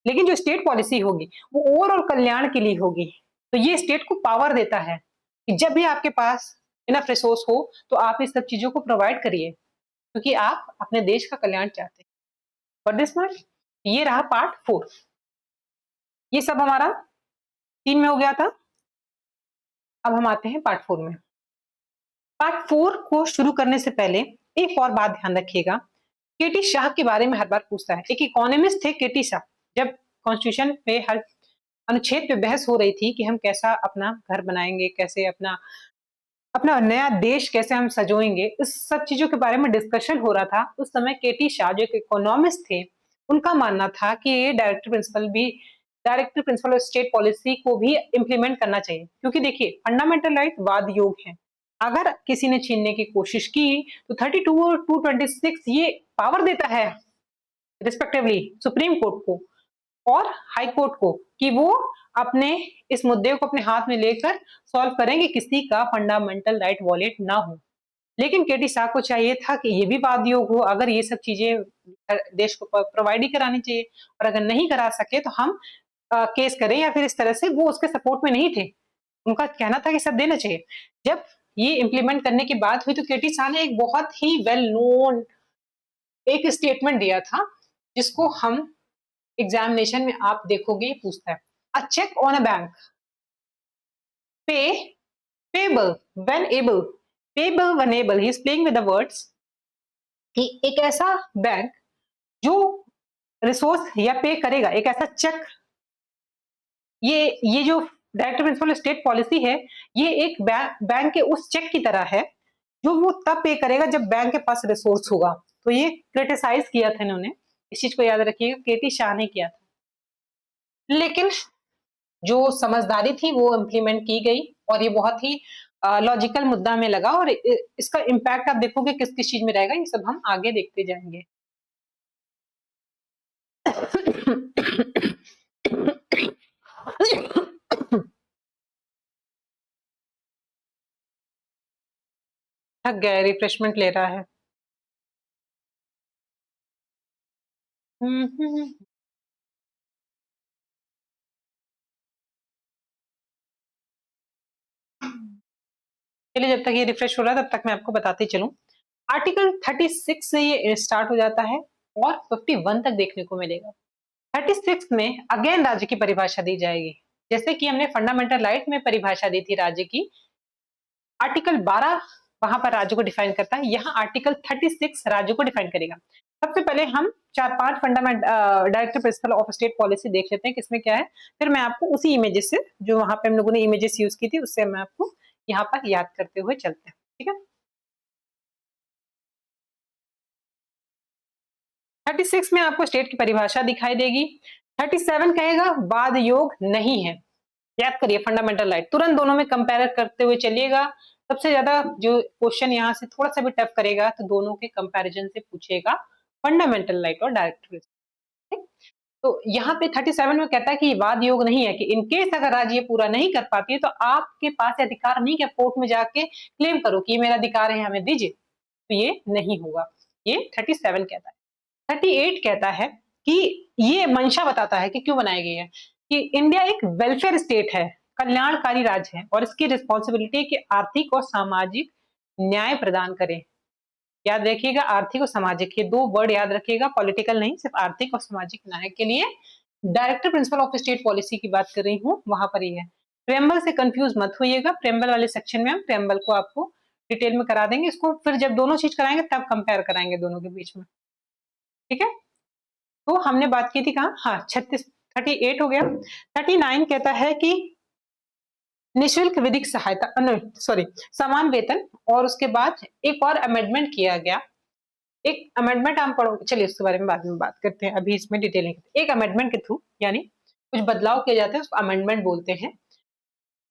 लेकिन जो स्टेट पॉलिसी होगी वो ओवरऑल कल्याण के लिए होगी। तो ये स्टेट को पावर देता है कि जब भी आपके पास इनफ रिसोर्स हो तो आप इस सब चीजों को प्रोवाइड करिए, क्योंकि आप अपने देश का कल्याण चाहते हैं। फॉर दिस मच ये रहा पार्ट 4। ये सब हमारा 3 में हो गया था। अब हम आते हैं पार्ट 4 में। पार्ट 4 को शुरू करने से पहले एक और बात ध्यान रखिएगा, केटी शाह के बारे में हर बार पूछता है। एक इकोनॉमिस्ट थे केटी शाह। जब कॉन्स्टिट्यूशन पे हर अनुच्छेद पे बहस हो रही थी कि हम कैसा अपना घर बनाएंगे, कैसे अपना अपना नया देश कैसे हम सजोएंगे, इस सब चीजों के बारे में डिस्कशन हो रहा था। उस समय केटी शाह जो एक इकोनॉमिस्ट थे, उनका मानना था कि ये director principal of state policy को भी इम्प्लीमेंट करना चाहिए, क्योंकि देखिए फंडामेंटल राइट वाद योग है। अगर किसी ने छीनने की कोशिश की तो 32 और 226 ये पावर देता है रिस्पेक्टिवली सुप्रीम कोर्ट को और हाई कोर्ट को कि वो अपने इस मुद्दे को अपने हाथ में लेकर सॉल्व करेंगे, किसी का फंडामेंटल राइट वॉलेट ना हो। लेकिन केटी शाह को चाहिए था कि ये भी वाद योग हो, अगर ये सब चीजें देश को प्रोवाइड ही करानी चाहिए, और अगर नहीं करा सके तो हम केस करें, या फिर इस तरह से वो उसके सपोर्ट में नहीं थे। उनका कहना था कि सब देना चाहिए। जब ये इम्प्लीमेंट करने की बात हुई तो केटी शाह ने एक बहुत ही वेल नोन एक स्टेटमेंट दिया था, जिसको हम एग्जामिनेशन में आप देखोगे पूछता है, अ चेक ऑन अ बैंक पे payable when able, payable when able, he is playing with the words कि एक ऐसा बैंक जो रिसोर्स या पे करेगा, एक ऐसा चेक, ये जो डायरेक्टर प्रिंसिपल स्टेट पॉलिसी है, ये एक बैंक के उस चेक की तरह है जो वो तब पे करेगा जब बैंक के पास रिसोर्स होगा। तो ये क्रिटिसाइज किया था इन्होंने, इस चीज को याद रखिएगा, केटी शाह ने किया था। लेकिन जो समझदारी थी वो इम्प्लीमेंट की गई, और ये बहुत ही लॉजिकल मुद्दा में लगा, और इसका इम्पैक्ट आप देखोगे किस किस चीज में रहेगा, ये सब हम आगे देखते जाएंगे। थक गया, रिफ्रेशमेंट ले रहा है। चलिए, जब तक ये रिफ्रेश हो रहा है तब तक मैं आपको बताते चलूं। आर्टिकल 36 से ये स्टार्ट हो जाता है और 51 तक देखने को मिलेगा। 36 में अगेन राज्य की परिभाषा दी जाएगी, जैसे कि हमने फंडामेंटल राइट में परिभाषा दी थी राज्य की। आर्टिकल 12 वहां पर राज्य को डिफाइन करता है, यहाँ आर्टिकल 36 राज्य को डिफाइन करेगा। सबसे पहले हम 4-5 fundament director principal of state policy देख लेते हैं किसमें क्या है, फिर मैं आपको उसी इमेजेस से, जो वहां पे हम लोगों ने इमेजेस यूज की थी, उससे मैं आपको यहाँ पर याद करते हुए चलते हैं, ठीक है। 36 में आपको स्टेट की परिभाषा दिखाई देगी। 37 कहेगा वाद योग नहीं है। याद करिए फंडामेंटल राइट, तुरंत दोनों में कंपेयर करते हुए चलिएगा। सबसे ज्यादा जो क्वेश्चन यहाँ से थोड़ा सा भी टफ करेगा तो दोनों के कंपैरिजन से पूछेगा, फंडामेंटल राइट और डायरेक्ट। तो यहाँ पे 37 में कहता है कि वाद योग नहीं है, कि इनकेस अगर राज्य ये पूरा नहीं कर पाती है तो आपके पास अधिकार नहीं कि कोर्ट में जाके क्लेम करो कि ये मेरा अधिकार है, हमें दीजिए, तो ये नहीं होगा। ये 37 कहता है। 38 कहता है कि ये मंशा बताता है कि क्यों बनाई गई है, कि इंडिया एक वेलफेयर स्टेट है, कल्याणकारी राज्य है, और इसकी रिस्पॉन्सिबिलिटी है कि आर्थिक और सामाजिक न्याय प्रदान करे। याद रखिएगा, आर्थिक और सामाजिक, ये दो वर्ड याद रखिएगा, पॉलिटिकल नहीं, सिर्फ आर्थिक और सामाजिक न्याय के लिए director principal of state policy की बात कर रही हूँ, वहां पर ये है। प्रेम्बल से कंफ्यूज मत होइएगा, प्रेम्बल वाले सेक्शन में हम प्रेम्बल को आपको डिटेल में करा देंगे, इसको फिर जब दोनों चीज कराएंगे तब कंपेयर कराएंगे दोनों के बीच में, ठीक है। तो हमने बात की थी कहाँ, हाँ 38 हो गया। 39 कहता है कि निःशुल्क विधिक सहायता, सॉरी, समान वेतन, और उसके बाद एक और अमेंडमेंट किया गया। एक अमेंडमेंट हम पढ़ो, चलिए उसके बारे में बाद में बात करते हैं, अभी इसमें डिटेल नहीं करते। एक अमेंडमेंट के थ्रू, यानी कुछ बदलाव किए जाते हैं, उसको अमेंडमेंट बोलते हैं।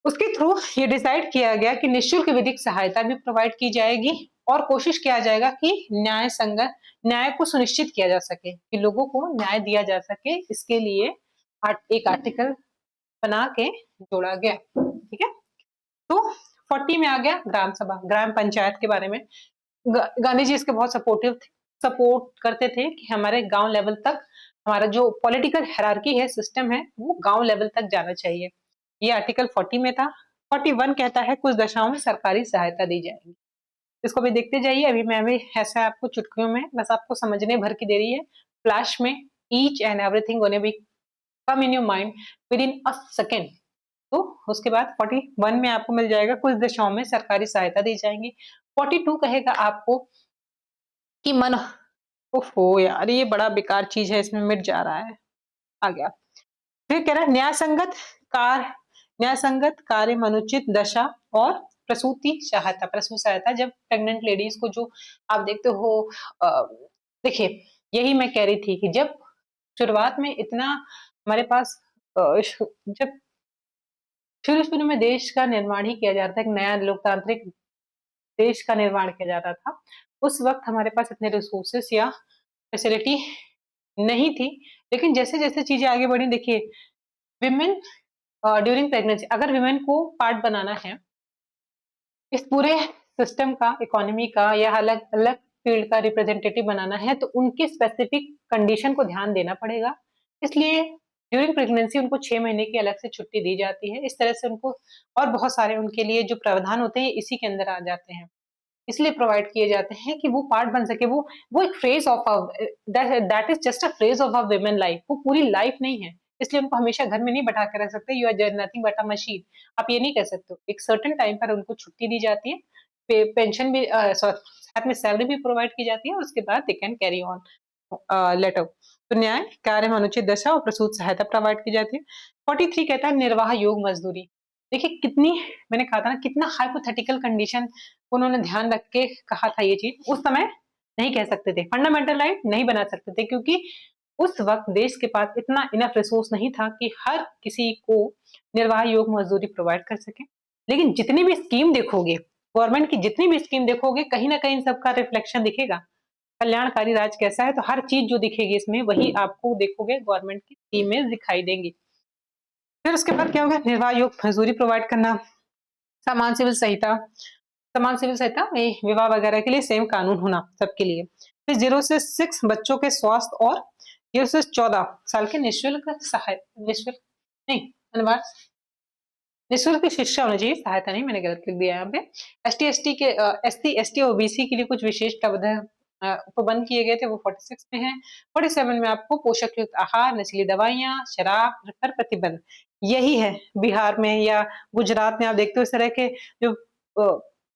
उसके थ्रू ये डिसाइड किया गया कि निःशुल्क विधिक सहायता भी प्रोवाइड की जाएगी, और कोशिश किया जाएगा कि न्याय को सुनिश्चित किया जा सके, कि लोगों को न्याय दिया जा सके। इसके लिए एक आर्टिकल बना के जोड़ा गया। ठीक है, तो 40 में आ गया ग्राम सभा, ग्राम पंचायत के बारे में। गांधी जी इसके बहुत सपोर्टिव थे, सपोर्ट करते थे कि हमारे गांव लेवल तक हमारा जो पॉलिटिकल हायरार्की है, सिस्टम है, वो गांव लेवल तक जाना चाहिए। ये आर्टिकल 40 में था। 41 कहता है कुछ दशाओं में सरकारी सहायता दी जाएगी। इसको भी देखते जाइए। अभी मैं अभी ऐसा आपको चुटकियों में बस आपको समझने भर की दे रही है, फ्लैश में each and everything gonna be come in your mind with in a second. तो उसके बाद 41 में आपको मिल जाएगा कुछ दशाओं में सरकारी सहायता दी जाएंगी। 42 कहेगा आपको कि मन, ओफो यार ये बड़ा बेकार चीज है, इसमें मिट जा रहा है, आ गया। फिर कह रहा है न्याय संगत कार्य में अनुचित दशा और प्रसूति सहायता। प्रसूति सहायता जब प्रेग्नेंट लेडीज को, जो आप देखते हो, देखिए यही मैं कह रही थी कि जब शुरुआत में इतना हमारे पास जब शुरू में देश का निर्माण ही किया जा रहा था, एक नया लोकतांत्रिक देश का निर्माण किया जा रहा था, उस वक्त हमारे पास इतने रिसोर्सेस या फैसिलिटी नहीं थी। लेकिन जैसे जैसे चीजें आगे बढ़ी, देखिए विमेन ड्यूरिंग प्रेगनेंसी, अगर विमेन को पार्ट बनाना है इस पूरे सिस्टम का, इकोनॉमी का, या अलग अलग फील्ड का रिप्रेजेंटेटिव बनाना है, तो उनके स्पेसिफिक कंडीशन को ध्यान देना पड़ेगा। इसलिए ड्यूरिंग प्रेगनेंसी उनको 6 महीने की अलग से छुट्टी दी जाती है। इस तरह से उनको और बहुत सारे उनके लिए जो प्रावधान होते हैं इसी के अंदर आ जाते हैं, इसलिए प्रोवाइड किए जाते हैं कि वो पार्ट बन सके। वो एक phrase of that is just a phrase of a women life, वो पूरी लाइफ नहीं है। इसलिए उनको हमेशा घर में नहीं बैठा के रख सकते, you are nothing but a machine, आप ये नहीं कह सकते। एक सर्टेन टाइम पर उनको छुट्टी दी जाती है, पेंशन भी साथ में सैलरी भी प्रोवाइड की जाती है, और उसके बाद they can carry on later. तो न्याय कार्य में अनुचित दशा और प्रसूति सहायता प्रोवाइड की जाती है। 43 कहता है निर्वाह योग मजदूरी। देखिए कितनी, मैंने कहा था ना, कितना हाइपोथेटिकल कंडीशन उन्होंने ध्यान रख के कहा था। ये चीज उस समय नहीं कह सकते थे, फंडामेंटल राइट नहीं बना सकते थे, क्योंकि उस वक्त देश के पास इतना इनफ रिसोर्स नहीं था कि हर किसी को निर्वाह योग मजदूरी प्रोवाइड कर सके। लेकिन जितनी भी स्कीम देखोगे, गवर्नमेंट की जितनी भी स्कीम देखोगे, कहीं ना कहीं सबका रिफ्लेक्शन दिखेगा। कल्याणकारी राज कैसा है, तो हर चीज जो दिखेगी इसमें वही आपको देखोगे गवर्नमेंट की स्कीम में दिखाई देंगी। फिर उसके बाद क्या होगा, निर्वाह योग मजदूरी प्रोवाइड करना, समान सिविल संहिता, समान सिविल संहिता में विवाह वगैरह के लिए सेम कानून होना सबके लिए। फिर 0 से 6 बच्चों के स्वास्थ्य और 0 से 14 साल के निःशुल्क निःशुल्क नहीं, अनिवार्य निःशुल्क शिक्षा होनी चाहिए, सहायता नहीं, मैंने गलत लिख दिया यहाँ पे। एसटी ओबीसी के लिए कुछ विशेष प्रावधान उपबंध किए गए थे, वो 46 में है। 47 में आपको पोषक युक्त आहार, नशीली दवाइयां, शराब पर प्रतिबंध, यही है। बिहार में या गुजरात में आप देखते हो इस तरह के जो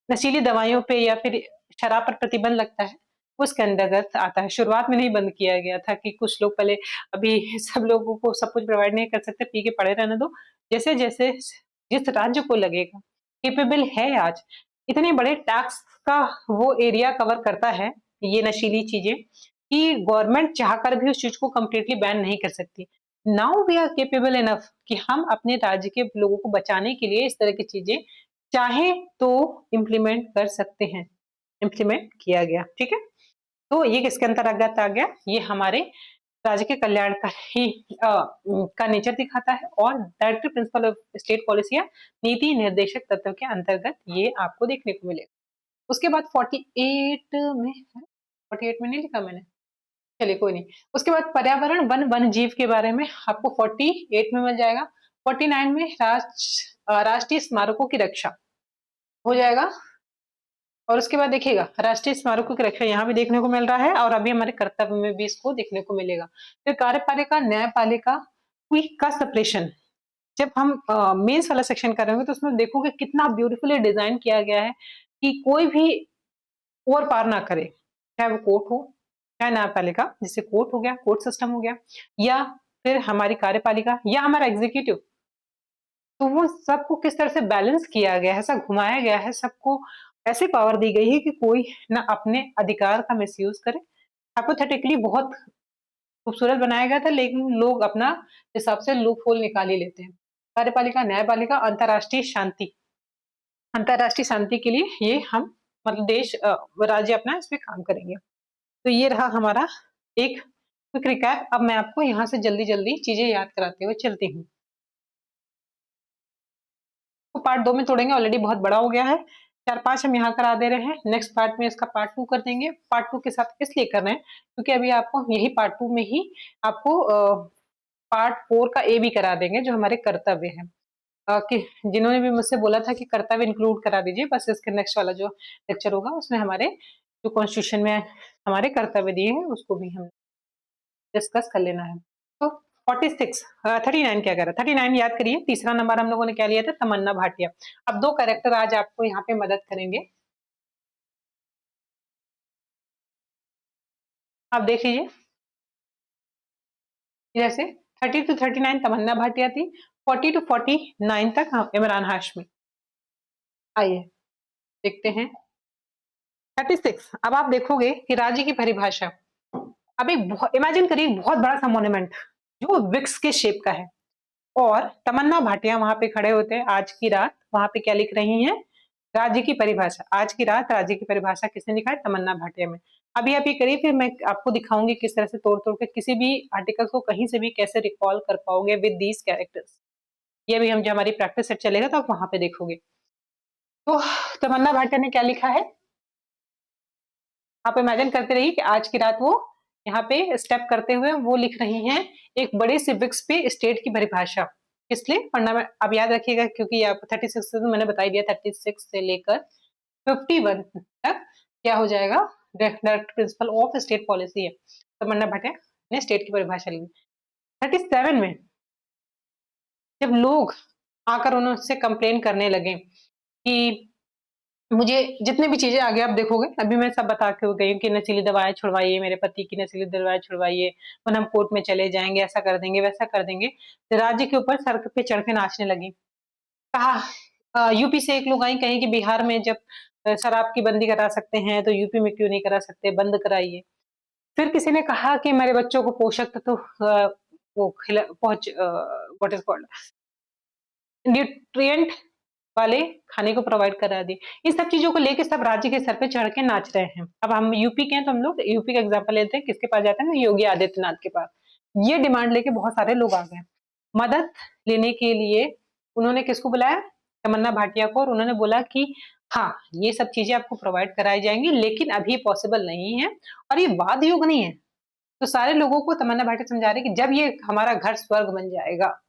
नशीली दवाइयों पे या फिर शराब पर प्रतिबंध लगता है, उसके अंतर्गत आता है। शुरुआत में नहीं बंद किया गया था कि कुछ लोग पहले, अभी सब लोगों को सब कुछ प्रोवाइड नहीं कर सकते, पी के पड़े रहने दो। जैसे जैसे जिस राज्य को लगेगा केपेबल है, आज इतने बड़े टैक्स का वो एरिया कवर करता है ये नशीली चीजें, कि गवर्नमेंट चाहकर भी उस चीज को कंप्लीटली बैन नहीं कर सकती। Now we are capable enough कि हम अपने राज्य के लोगों को बचाने के लिए इस तरह की चीजें चाहे तो इम्प्लीमेंट कर सकते हैं। इम्प्लीमेंट किया गया, ठीक है। तो ये किसके अंतर्गत आ गया, ये हमारे राज्य के कल्याण का ही का नेचर दिखाता है, और directive principle of state policy या नीति निर्देशक तत्व के अंतर्गत ये आपको देखने को मिलेगा। उसके बाद 48 में, 48 में नहीं लिखा मैंने, चलिए कोई नहीं। उसके बाद पर्यावरण वन वन जीव के बारे में आपको 48 में मिल जाएगा। 49 में राष्ट्रीय स्मारकों की रक्षा हो जाएगा। और उसके बाद देखिएगा राष्ट्रीय स्मारकों की रक्षा यहाँ भी देखने को मिल रहा है, और अभी हमारे कर्तव्य में भी इसको देखने को मिलेगा। फिर कार्यपालिका न्यायपालिका का सेपरेशन, जब हम मेंस वाला सेक्शन करेंगे तो उसमें देखोगे कितना ब्यूटीफुली डिजाइन किया गया है कि कोई भी ओवर पार ना करे, चाहे वो कोर्ट हो, चाहे न्यायपालिका, जिससे कोर्ट हो गया, कोर्ट सिस्टम हो गया, या फिर हमारी कार्यपालिका या हमारा एग्जीक्यूटिव। तो वो सबको किस तरह से बैलेंस किया गया है, ऐसा घुमाया गया है, सबको ऐसी पावर दी गई है कि कोई ना अपने अधिकार का मिसयूज करे। हाइपोथेटिकली बहुत खूबसूरत बनाया गया था, लेकिन लोग अपना हिसाब से लूप होल निकाल ही लेते हैं। कार्यपालिका, न्यायपालिका, अंतर्राष्ट्रीय शांति, अंतर्राष्ट्रीय शांति के लिए ये हम मतलब देश राज्य अपना इस पे काम करेंगे। तो ये रहा हमारा एक क्विक रिकैप। अब मैं आपको यहाँ से जल्दी-जल्दी चीज़ें याद कराते हुए चलती हूँ। तो पार्ट 2 में तोड़ेंगे, ऑलरेडी बहुत बड़ा हो गया है। 4-5 हम यहाँ करा दे रहे हैं। नेक्स्ट पार्ट में इसका पार्ट 2 कर देंगे। पार्ट 2 के साथ इसलिए कर रहे हैं क्योंकि अभी आपको यही पार्ट 2 में ही आपको पार्ट 4 का ए भी करा देंगे जो हमारे कर्तव्य हैं। कि जिन्होंने भी मुझसे बोला था कि कर्तव्य इंक्लूड करा दीजिए, बस इसके नेक्स्ट वाला जो लेक्चर होगा उसमें हमारे जो कॉन्स्टिट्यूशन में हमारे कर्तव्य दिए हैं उसको भी हम डिस्कस कर लेना है। तो 46 39 क्या कह रहा है, 39 याद करिए। तीसरा नंबर हम लोगों ने क्या लिया था, तमन्ना भाटिया। अब 2 कैरेक्टर आज आपको यहाँ पे मदद करेंगे। आप देख लीजिए, जैसे 30 to 39 तमन्ना भाटिया थी, 40 to 49 तक इमरान हाशमी। आइए देखते हैं 36। अब आप देखोगे कि राज्य की परिभाषा, अब एक इमेजिन करिए बहुत बड़ा सा मोन्यूमेंट जो विक्स के शेप का है और तमन्ना भाटिया वहां पे खड़े होते हैं। आज की रात वहां पे क्या लिख रही हैं, राज्य की परिभाषा। आज की रात राज्य की परिभाषा किसने लिखा है, तमन्ना भाटिया में। अभी आप ये करिए, फिर मैं आपको दिखाऊंगी किस तरह से तोड़ तोड़ के किसी भी आर्टिकल को कहीं से भी कैसे रिकॉल कर पाओगे विद दीज कैरेक्टर्स। ये भी हम जो हमारी प्रैक्टिस सेट चलेगा तो आप वहां पे देखोगे। तो तमन्ना भाटिया ने क्या लिखा है, आप इमेजिन करते रहिए कि आज की रात वो यहाँ पे स्टेप करते हुए वो लिख रही हैं एक बड़े से विक्स पे स्टेट की परिभाषा। इसलिए पढ़ना में अब याद रखिएगा क्योंकि आप 36 से तो मैंने बता ही दिया, 36 से लेकर 51 तक क्या हो जाएगा, direct principal of state policy है। तमन्ना भाटिया ने स्टेट की परिभाषा ली। 37 में जब लोग आकर उनसे कंप्लेन करने लगे कि मुझे जितने भी चीजें आगे आप देखोगे, अभी मैं सब बता के गई हूँ कि नशीली दवाएं छुड़वाइए, मेरे पति की नशीली दवाएं छुड़वाइए, वरना हम कोर्ट में चले जाएंगे, ऐसा कर देंगे वैसा कर देंगे। तो राज्य के ऊपर सड़क पे चढ़ के नाचने लगी। कहा यूपी से एक लोग आई, कहीं कि बिहार में जब शराब की बंदी करा सकते हैं तो यूपी में क्यों नहीं करा सकते, बंद कराइए। फिर किसी ने कहा कि मेरे बच्चों को पोषक तत्व वो खिला पहुंच व्हाट इज कॉल्ड न्यूट्रिएंट वाले खाने को प्रोवाइड करा दी। इन सब चीजों को लेके सब राज्य के सर पे चढ़ के नाच रहे हैं। अब हम यूपी के हैं तो हम लोग यूपी का एग्जांपल लेते हैं, किसके पास जाते हैं, योगी आदित्यनाथ के पास। ये डिमांड लेके बहुत सारे लोग आ गए मदद लेने के लिए। उन्होंने किसको बुलाया, तमन्ना भाटिया को, और उन्होंने बोला कि हाँ ये सब चीजें आपको प्रोवाइड कराई जाएंगी लेकिन अभी पॉसिबल नहीं है और ये वाद युग नहीं है। तो सारे लोगों को तमन्ना भाटिया समझा रही कि जब ये हमारा घर स्वर्ग बन जाएगा,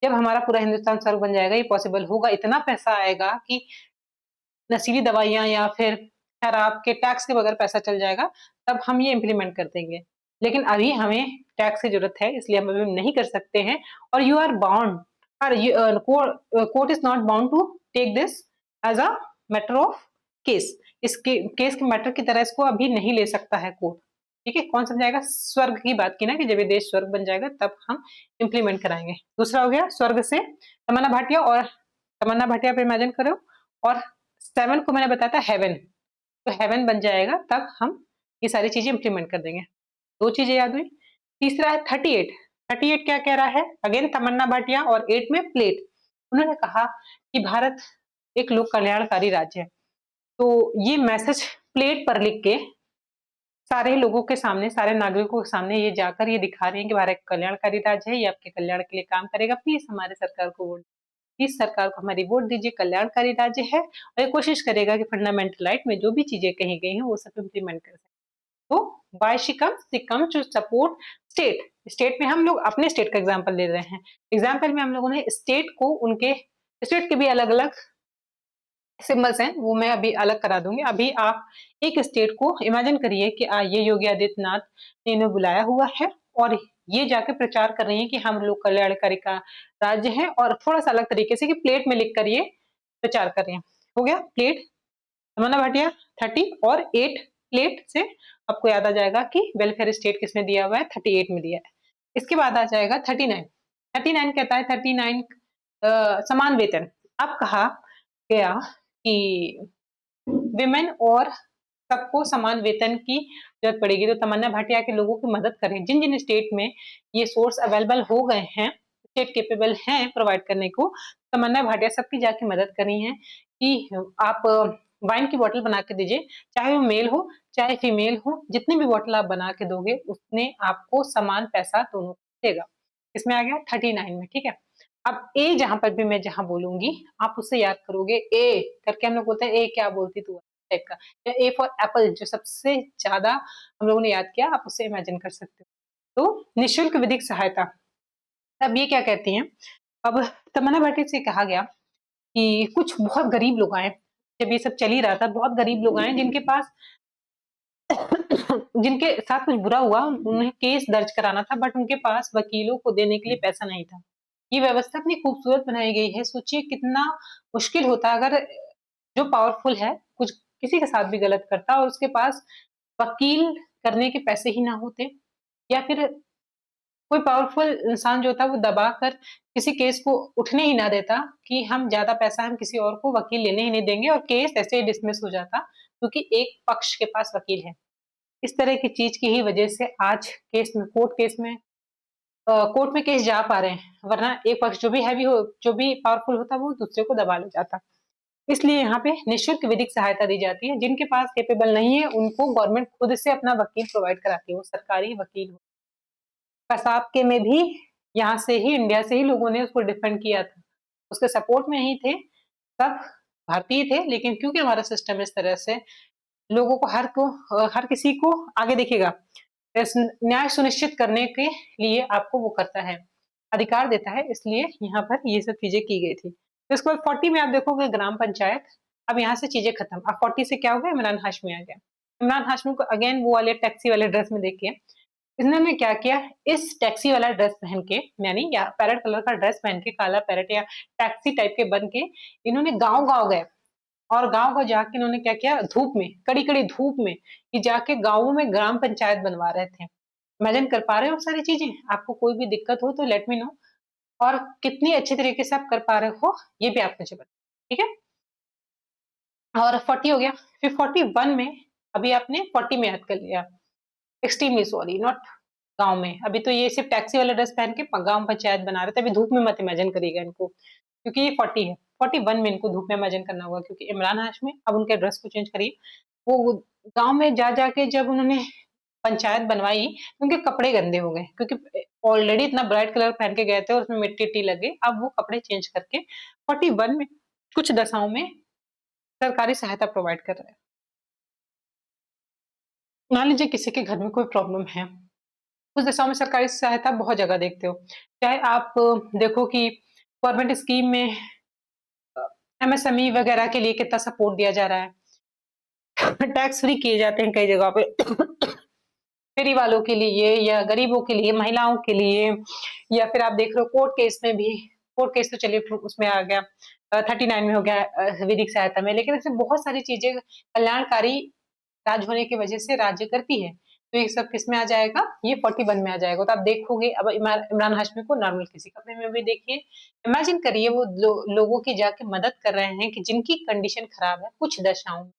जब हमारा पूरा हिंदुस्तान स्वर्ग बन जाएगा, ये पॉसिबल होगा, इतना पैसा आएगा कि नशीली दवाइयां या फिर शराब के टैक्स के बगैर पैसा चल जाएगा, तब हम ये इम्प्लीमेंट कर देंगे। लेकिन अभी हमें टैक्स की जरूरत है इसलिए हम अभी नहीं कर सकते हैं। और you are bound court is not bound to take this as a matter of case. इसके केस के मैटर की तरह इसको अभी नहीं ले सकता है कोर्ट। ठीक है, कौन समझाएगा, स्वर्ग की बात की ना कि जब ये देश स्वर्ग बन जाएगा तब हम इम्प्लीमेंट कराएंगे। दूसरा हो गया स्वर्ग से तमन्ना भाटिया, और तमन्ना भाटिया पे इमेजिन करो, और 7 को मैंने बताया था हेवन, तो हेवन बन जाएगा तब हम ये सारी चीजें इंप्लीमेंट कर देंगे। 2 चीजें याद हुई। तीसरा है 38। 38 क्या कह रहा है, अगेन तमन्ना भाटिया, और 8 में प्लेट। उन्होंने कहा कि भारत एक लोक कल्याणकारी राज्य है। तो ये मैसेज प्लेट पर लिख के सारे लोगों के सामने, सारे नागरिकों के सामने ये जाकर ये दिखा रही है कि भारत कल्याणकारी राज्य है, ये आपके कल्याण के लिए काम करेगा, प्लीज हमारे सरकार को वोट, प्लीज सरकार को हमारी वोट दीजिए, कल्याणकारी राज्य है। और ये कोशिश करेगा कि फंडामेंटल राइट में जो भी चीजें कही गई हैं वो सब इम्प्लीमेंट कर सके। तो why she comes to support state. State में हम लोग अपने स्टेट का एग्जाम्पल ले रहे हैं। एग्जाम्पल में हम लोगों ने स्टेट को, उनके स्टेट के भी अलग अलग सिंबल्स हैं, वो मैं अभी अलग करा दूंगी। अभी आप एक स्टेट को इमेजिन करिए कि ये योगी आदित्यनाथ ने इन्हें बुलाया हुआ है और ये जाके प्रचार कर रही है कि हम लोग कल्याणकारी का राज्य है, और थोड़ा सा अलग तरीके से कि प्लेट में लिख कर ये प्रचार कर रही है। हो गया प्लेट, तमन्ना भाटिया 30 और 8 प्लेट से आपको याद आ जाएगा कि वेलफेयर स्टेट किसमें दिया हुआ है, 38 में दिया है। इसके बाद आ जाएगा 39। 39 कहता है 39 समान वेतन। अब कहा गया कि विमेन और सबको समान वेतन की जरूरत पड़ेगी, तो तमन्ना भाटिया के लोगों की मदद करें। जिन जिन स्टेट में ये सोर्स अवेलेबल हो गए हैं, स्टेट केपेबल हैं प्रोवाइड करने को, तमन्ना भाटिया सबकी जाके मदद कर रही हैं कि आप वाइन की बॉटल बना के दीजिए, चाहे वो मेल हो चाहे फीमेल हो, जितनी भी बॉटल आप बना के दोगे उतने आपको समान पैसा दोनों को देगा। इसमें आ गया 39 में, ठीक है। अब ए जहां पर भी मैं जहां बोलूंगी आप उससे याद करोगे, ए करके हम लोग बोलते हैं ए क्या बोलती तू टाइप का, या ए फॉर एप्पल जो सबसे ज्यादा हम लोगों ने याद किया, आप उससे इमेजिन कर सकते हो। तो निःशुल्क विधिक सहायता, अब ये क्या कहती हैं, अब तमन्ना भाटी से कहा गया कि कुछ बहुत गरीब लोग आए, जब ये सब चल ही रहा था, बहुत गरीब लोग आए जिनके पास जिनके साथ कुछ बुरा हुआ, उन्हें केस दर्ज कराना था, बट उनके पास वकीलों को देने के लिए पैसा नहीं था। ये व्यवस्था इतनी खूबसूरत बनाई गई है, सोचिए कितना मुश्किल होता अगर जो पावरफुल है कुछ किसी के साथ भी गलत करता और उसके पास वकील करने के पैसे ही ना होते, या फिर कोई पावरफुल इंसान जो होता है वो दबाकर किसी केस को उठने ही ना देता कि हम ज्यादा पैसा हम किसी और को वकील लेने ही नहीं देंगे, और केस ऐसे ही डिसमिस हो जाता क्योंकि एक पक्ष के पास वकील है। इस तरह की चीज की ही वजह से आज कोर्ट में केस जा पा रहे हैं, वरना एक पक्ष जो भी हैवी हो, जो भी पावरफुल होता वो दूसरे को दबा ले जाता। इसलिए यहाँ पे निःशुल्क विधिक सहायता दी जाती है, जिनके पास कैपेबल नहीं है उनको गवर्नमेंट खुद से अपना वकील प्रोवाइड कराती है, वो सरकारी वकील हो। कसाब के में भी यहाँ से ही, इंडिया से ही लोगों ने उसको डिफेंड किया था, उसके सपोर्ट में ही थे, सब भारतीय थे, लेकिन क्योंकि हमारा सिस्टम इस तरह से लोगों को हर किसी को आगे देखेगा, न्याय सुनिश्चित करने के लिए आपको वो करता है, अधिकार देता है, इसलिए यहाँ पर ये सब चीजें की गई थी। तो इसके बाद 40 में आप देखोगे ग्राम पंचायत, अब यहाँ से चीजें खत्म। अब 40 से क्या हो गया, इमरान हाशमी आ गया। इमरान हाशमी को अगेन वो वाले टैक्सी वाले ड्रेस में देखिए, इन्होंने क्या किया, इस टैक्सी वाला ड्रेस पहन के, यानी या पैरेट कलर का ड्रेस पहन के, काला पैरेट या टैक्सी टाइप के बन के, इन्होंने गांव गांव गए, और गांव गांव जाके इन्होंने क्या किया, धूप में, कड़ी कड़ी धूप में ये जाके गांवों में ग्राम पंचायत बनवा रहे थे। इमेजिन कर पा रहे हो सारी चीजें, आपको कोई भी दिक्कत हो तो लेट मी नो, और कितनी अच्छी तरीके से आप कर पा रहे हो ये भी आप मुझे बताओ, ठीक है। और 40 हो गया, फिर 41 में, अभी आपने 40 में याद कर लिया, एक्सट्रीमली सॉरी, नॉट गांव में, अभी तो ये सिर्फ टैक्सी वाला ड्रेस पहन के गांव पंचायत बना रहे थे, अभी धूप में मत इमेजिन करिएगा इनको, क्योंकि ये 40 है। 41 में इनको धूप में इमेजिन करना होगा, क्योंकि इमरान हाशमी, अब उनके ड्रेस को चेंज करिए, वो गांव में जा जाके जब उन्होंने पंचायत बनवाई, उनके कपड़े गंदे हो गए, क्योंकि ऑलरेडी इतना ब्राइट कलर पहन के गए थे और उसमें मिट्टी टी लग गई, अब वो कपड़े चेंज करके 41 में कुछ दशाओं में सरकारी सहायता प्रोवाइड कर रहे हैं। मान लीजिए किसी के घर में कोई प्रॉब्लम है, उस दिशा में सरकारी सहायता बहुत जगह देखते हो, चाहे आप देखो कि गवर्नमेंट स्कीम में एमएसएमई वगैरह के लिए कितना सपोर्ट दिया जा रहा है, टैक्स फ्री किए जाते हैं कई जगह पे फेरी वालों के लिए या गरीबों के लिए, महिलाओं के लिए, या फिर आप देख रहे हो कोर्ट केस में भी, कोर्ट केस तो चलिए उसमें आ गया 39 में हो गया विधिक सहायता में, लेकिन इसमें बहुत सारी चीजें कल्याणकारी राज होने की वजह से राज्य करती है, तो ये सब किस में आ जाएगा, ये 41 में आ जाएगा। तो आप देखोगे, अब इमरान हाशमी को नॉर्मल किसी कपड़े में भी देखिए, इमेजिन करिए वो लोगों की जाके मदद कर रहे हैं कि जिनकी कंडीशन खराब है, कुछ दशाओं में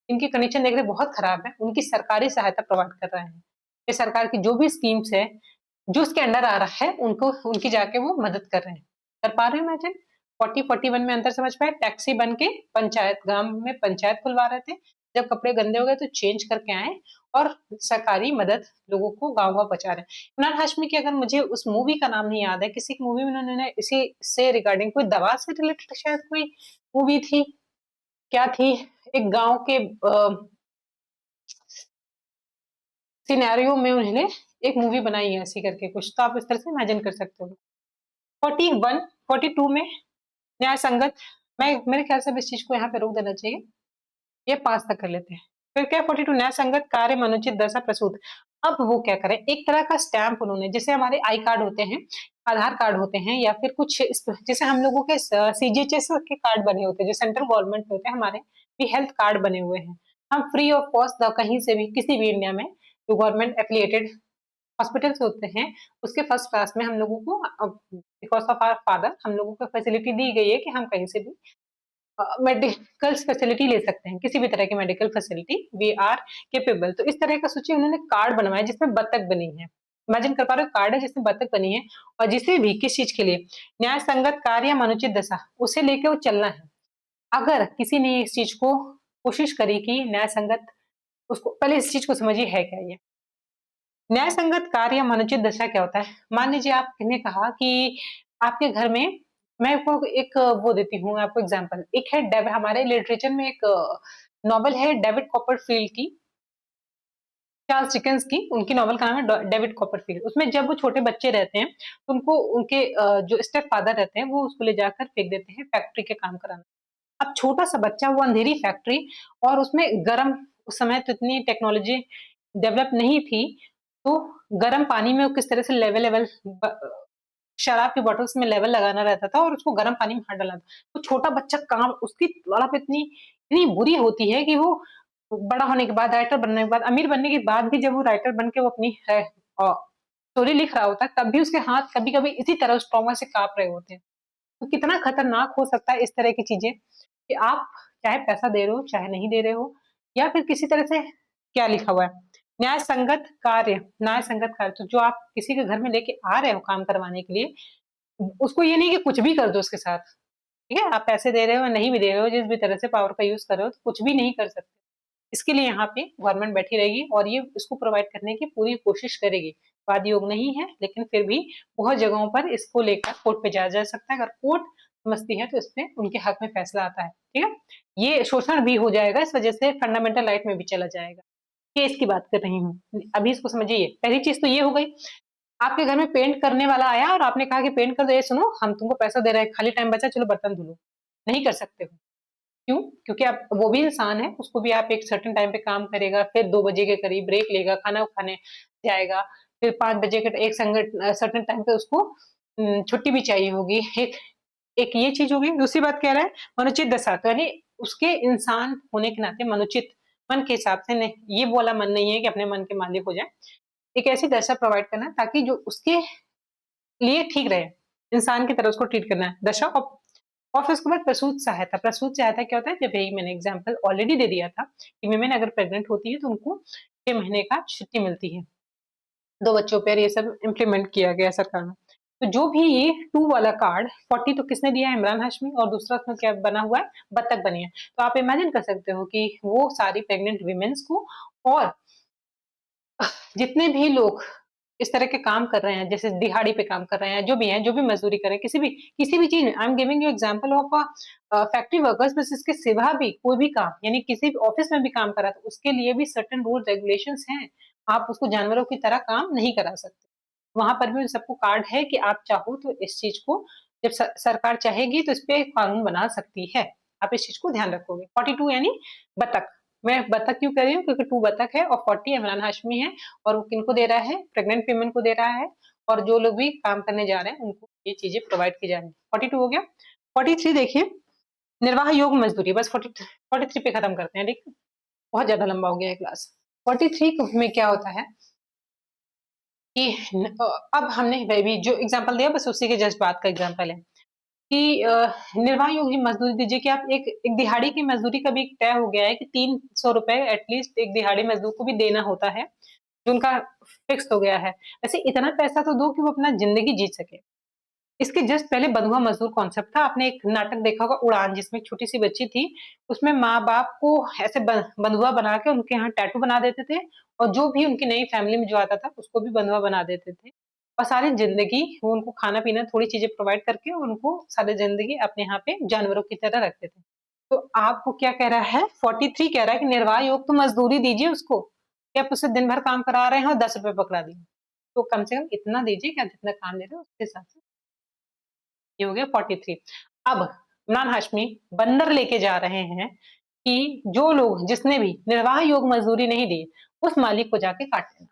जिनकी कंडीशन देख रहे बहुत खराब है, उनकी सरकारी सहायता प्रोवाइड कर रहे हैं। ये सरकार की जो भी स्कीम्स है जो उसके अंडर आ रहा है, उनको उनकी जाके वो मदद कर रहे हैं। कर पा रहे हो इमेजिन, 40-41 में अंतर समझ पाए, टैक्सी बन के पंचायत, गांव में पंचायत खुलवा रहे थे, जब कपड़े गंदे हो गए तो चेंज करके आए, और सरकारी मदद लोगों को गांव गांव पहुंचा रहे हैं। इमरान हाशमी की, अगर मुझे उस मूवी का नाम नहीं याद है, किसी की मूवी में उन्होंने इसी से रिगार्डिंग, कोई दवा से रिलेटेड शायद कोई मूवी थी, क्या थी, एक गांव के सिनेरियो में उन्होंने एक मूवी बनाई है ऐसी करके कुछ, तो आप इस तरह से इमेजिन कर सकते हो। 41 42 में न्याय संगत, मैं मेरे ख्याल से इस चीज को यहाँ पे रोक देना चाहिए, ये 5 तक कर लेते हैं। फिर क्या 42 न्याय संगत कार्य में अनुचित दशा प्रसूत, अब वो क्या करें, एक तरह का स्टैंप उन्होंने, जैसे हमारे आई कार्ड होते हैं, आधार कार्ड होते हैं, या फिर कुछ जैसे हम लोगों के सीजीएचएस के कार्ड बने होते हैं जो सेंट्रल गवर्नमेंट होते हैं, हमारे भी हेल्थ कार्ड बने हुए हैं, हम फ्री ऑफ कॉस्ट कहीं से भी किसी भी इंडिया में जो गवर्नमेंट एफिलिएटेड हॉस्पिटल्स होते हैं उसके फर्स्ट क्लास में हम लोगों को, बिकॉज ऑफ आवर फादर, हम लोगों को फैसिलिटी दी गई है कि हम कहीं से भी मेडिकल फैसिलिटी ले सकते हैं, किसी भी तरह की medical facility we are capable. तो इस तरह का सोचिए उन्होंने कार्ड बनवाया जिसमें बतख बनी है, इमेजिन कर पा रहे हो, कार्ड है जिसमें बतख बनी है, और जिसे भी किस चीज के लिए, न्याय संगत कार्य या अनुचित दशा, उसे लेके वो चलना है। अगर किसी ने इस चीज को कोशिश करी कि न्याय संगत उसको पहले इस चीज को समझिए है क्या ये। न्याय संगत कार्य या अनुचित दशा क्या होता है? मान लीजिए आपने कहा कि आपके घर में, मैं आपको एक वो देती हूँ आपको एग्जांपल। एक है हमारे लिटरेचर में एक नॉवल है डेविड कॉपरफील्ड की, चार्ल्स डिकेंस की, उनकी नॉवल का नाम है डेविड कॉपरफील्ड। उसमें जब वो छोटे बच्चे रहते हैं तो उनको उनके जो स्टेप फादर रहते हैं वो उसको ले जाकर फेंक देते हैं फैक्ट्री के काम कराने। अब छोटा सा बच्चा, वो अंधेरी फैक्ट्री और उसमें गर्म, उस समय तो इतनी टेक्नोलॉजी डेवलप नहीं थी, तो गर्म पानी में वो किस तरह से लेवल लेवल शराब की बॉटल्स में लेवल लगाना रहता था और उसको गर्म पानी में हाथ डालना था। तो छोटा बच्चा काम, उसकी तड़प इतनी इतनी बुरी होती है कि वो बड़ा होने के बाद, राइटर बनने के बाद, अमीर बनने के बाद भी जब वो राइटर बन के वो अपनी स्टोरी लिख रहा होता है, तब भी उसके हाथ कभी कभी इसी तरह उस ट्रॉमा से कांप रहे होते हैं। तो कितना खतरनाक हो सकता है इस तरह की चीजें, कि आप चाहे पैसा दे रहे हो चाहे नहीं दे रहे हो, या फिर किसी तरह से, क्या लिखा हुआ है, न्याय संगत कार्य, न्याय संगत कार्य, तो जो आप किसी के घर में लेके आ रहे हो काम करवाने के लिए, उसको ये नहीं कि कुछ भी कर दो उसके साथ। ठीक है, आप पैसे दे रहे हो नहीं भी दे रहे हो, जिस भी तरह से पावर का यूज कर रहे हो, तो कुछ भी नहीं कर सकते। इसके लिए यहाँ पे गवर्नमेंट बैठी रहेगी और ये इसको प्रोवाइड करने की पूरी कोशिश करेगी। वाद योग नहीं है, लेकिन फिर भी बहुत जगहों पर इसको लेकर कोर्ट पे जाया जा सकता है। अगर कोर्ट समझती है तो इसमें उनके हक में फैसला आता है। ठीक है, ये शोषण भी हो जाएगा, इस वजह से फंडामेंटल राइट में भी चला जाएगा। केस की बात कर रही हूँ, अभी इसको समझिए। पहली चीज तो ये हो गई, आपके घर में पेंट करने वाला आया और आपने कहा कि पेंट कर दो, ये सुनो हम तुमको पैसा दे रहे हैं, खाली टाइम बचा, चलो बर्तन धो लो। नहीं कर सकते हो। क्यों? क्योंकि आप, वो भी इंसान है, उसको भी आप एक सर्टेन टाइम पे काम करेगा, फिर 2 बजे के करीब ब्रेक लेगा, खाना खाने जाएगा, फिर 5 बजे के एक सर्टेन टाइम पे उसको छुट्टी भी चाहिए होगी। एक एक ये चीज होगी। दूसरी बात कह रहा है मनुचित दशा, तो यानी उसके इंसान होने के नाते मनुचित, मन के हिसाब से नहीं, ये बोला मन नहीं है कि अपने मन के मालिक हो जाए। एक ऐसी दशा प्रोवाइड करना ताकि जो उसके लिए ठीक रहे, इंसान की तरह उसको ट्रीट करना है, दशा। और फिर उसके बाद प्रसूत सहायता। प्रसूत सहायता क्या होता है? जब यही मैंने एग्जाम्पल ऑलरेडी दे दिया था कि विमेन अगर प्रेग्नेंट होती है तो उनको 6 महीने का छुट्टी मिलती है, 2 बच्चों पर, ये सब इम्प्लीमेंट किया गया सरकार ने। तो जो भी ये 2 वाला कार्ड 40 तो किसने दिया है? इमरान हाशमी। और दूसरा उसमें क्या बना हुआ है? बत्तख बनी है। तो आप इमेजिन कर सकते हो कि वो सारी प्रेग्नेंट वीमेन्स को, और जितने भी लोग इस तरह के काम कर रहे हैं, जैसे दिहाड़ी पे काम कर रहे हैं, जो भी हैं, जो भी मजदूरी कर रहे हैं, किसी भी चीज में, I am giving you example of factory workers, बस इसके सिवा भी कोई भी काम, यानी किसी भी ऑफिस में भी काम करा, तो उसके लिए भी सर्टेन रूल रेगुलेशंस हैं। आप उसको जानवरों की तरह काम नहीं करा सकते। वहां पर भी उन सबको कार्ड है कि आप चाहो तो इस चीज को, जब सरकार चाहेगी तो इस पे कानून बना सकती है। आप इस चीज को ध्यान रखोगे। 42 यानी बतख। मैं बतख क्यों कह रही हूँ? क्योंकि 2 बतख है और 40 इमरान हाशमी है। और वो किनको दे रहा है? प्रेग्नेंट वीमेन को दे रहा है, और जो लोग भी काम करने जा रहे हैं उनको ये चीजें प्रोवाइड की जा रही है। 42 हो गया। 43 देखिए, निर्वाह योग मजदूरी। बस 43 पे खत्म करते हैं। ठीक, बहुत ज्यादा लंबा हो गया है क्लास। 43 में क्या होता है कि अब हमने भी जो एग्जाम्पल दिया, बस उसी के जस्ट बात का एग्जाम्पल है कि निर्वाह योगी मजदूरी दीजिए, कि आप एक दिहाड़ी की मजदूरी का भी तय हो गया है कि 300 रुपए एटलीस्ट एक दिहाड़ी मजदूर को भी देना होता है, जो उनका फिक्स हो गया है। वैसे इतना पैसा तो दो कि वो अपना जिंदगी जी सके। इसके जस्ट पहले बंधुआ मजदूर कॉन्सेप्ट था। आपने एक नाटक देखा होगा उड़ान, जिसमें एक छोटी सी बच्ची थी, उसमें माँ बाप को ऐसे बंधुआ बना के उनके यहाँ टैटू बना देते थे, और जो भी उनकी नई फैमिली में जो आता था उसको भी बंधुआ बना देते थे, और सारी जिंदगी वो उनको खाना पीना थोड़ी चीजें प्रोवाइड करके उनको सारी जिंदगी अपने यहाँ पे जानवरों की तरह रखते थे। तो आपको क्या कह रहा है? 43 कह रहा है कि निर्वाह योग तो मजदूरी दीजिए उसको, कि आप उससे दिन भर काम करा रहे हैं और 10 रुपए पकड़ा दिए, तो कम से कम इतना दीजिए कि आप जितना काम दे रहे हो उसके हिसाब से। ये हो गया 43। अब इमरान हाशमी बंदर लेके जा रहे हैं कि जो लोग, जिसने भी निर्वाह योग मजदूरी नहीं दी, उस मालिक को जाके काट देना।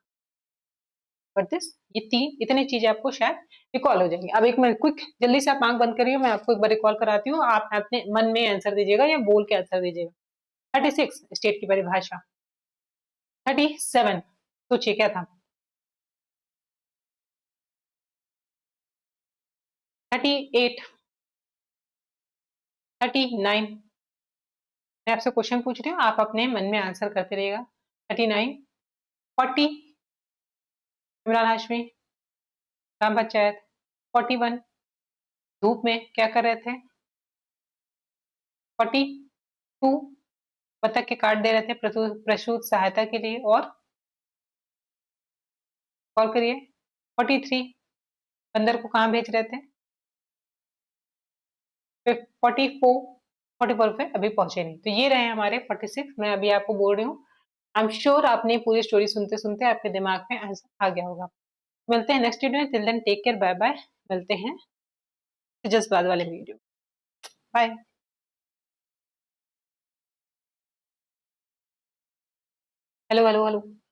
बट दिस, ये तीन इतनी चीजें आपको शायद रिकॉल हो जाएंगी। अब एक मिनट क्विक, जल्दी से आप आंख बंद करिए, मैं आपको एक बार रिकॉल कराती हूँ, आप अपने मन में आंसर दीजिएगा या बोल के आंसर दीजिएगा। 36 स्टेट की परिभाषा। 37 सोचिए क्या था? 38, 39, मैं आपसे क्वेश्चन पूछ रही हूँ, आप अपने मन में आंसर करते रहिएगा। 39, 40 इमरान हाशमी, ग्राम पंचायत। 41 धूप में क्या कर रहे थे? 42 बतख के काट दे रहे थे प्रसूत सहायता के लिए। और करिए। 43 बंदर को कहाँ भेज रहे थे? 44 44 पे अभी पहुंचे नहीं। तो ये रहे हमारे 46। मैं अभी आपको बोल रही हूँ, आई एम श्योर आपने पूरी स्टोरी सुनते सुनते आपके दिमाग में आंसर आ गया होगा। मिलते हैं नेक्स्ट वीडियो में। Till then take care, bye bye. मिलते हैं जस्ट बाद वाले video. Bye. Hello hello hello.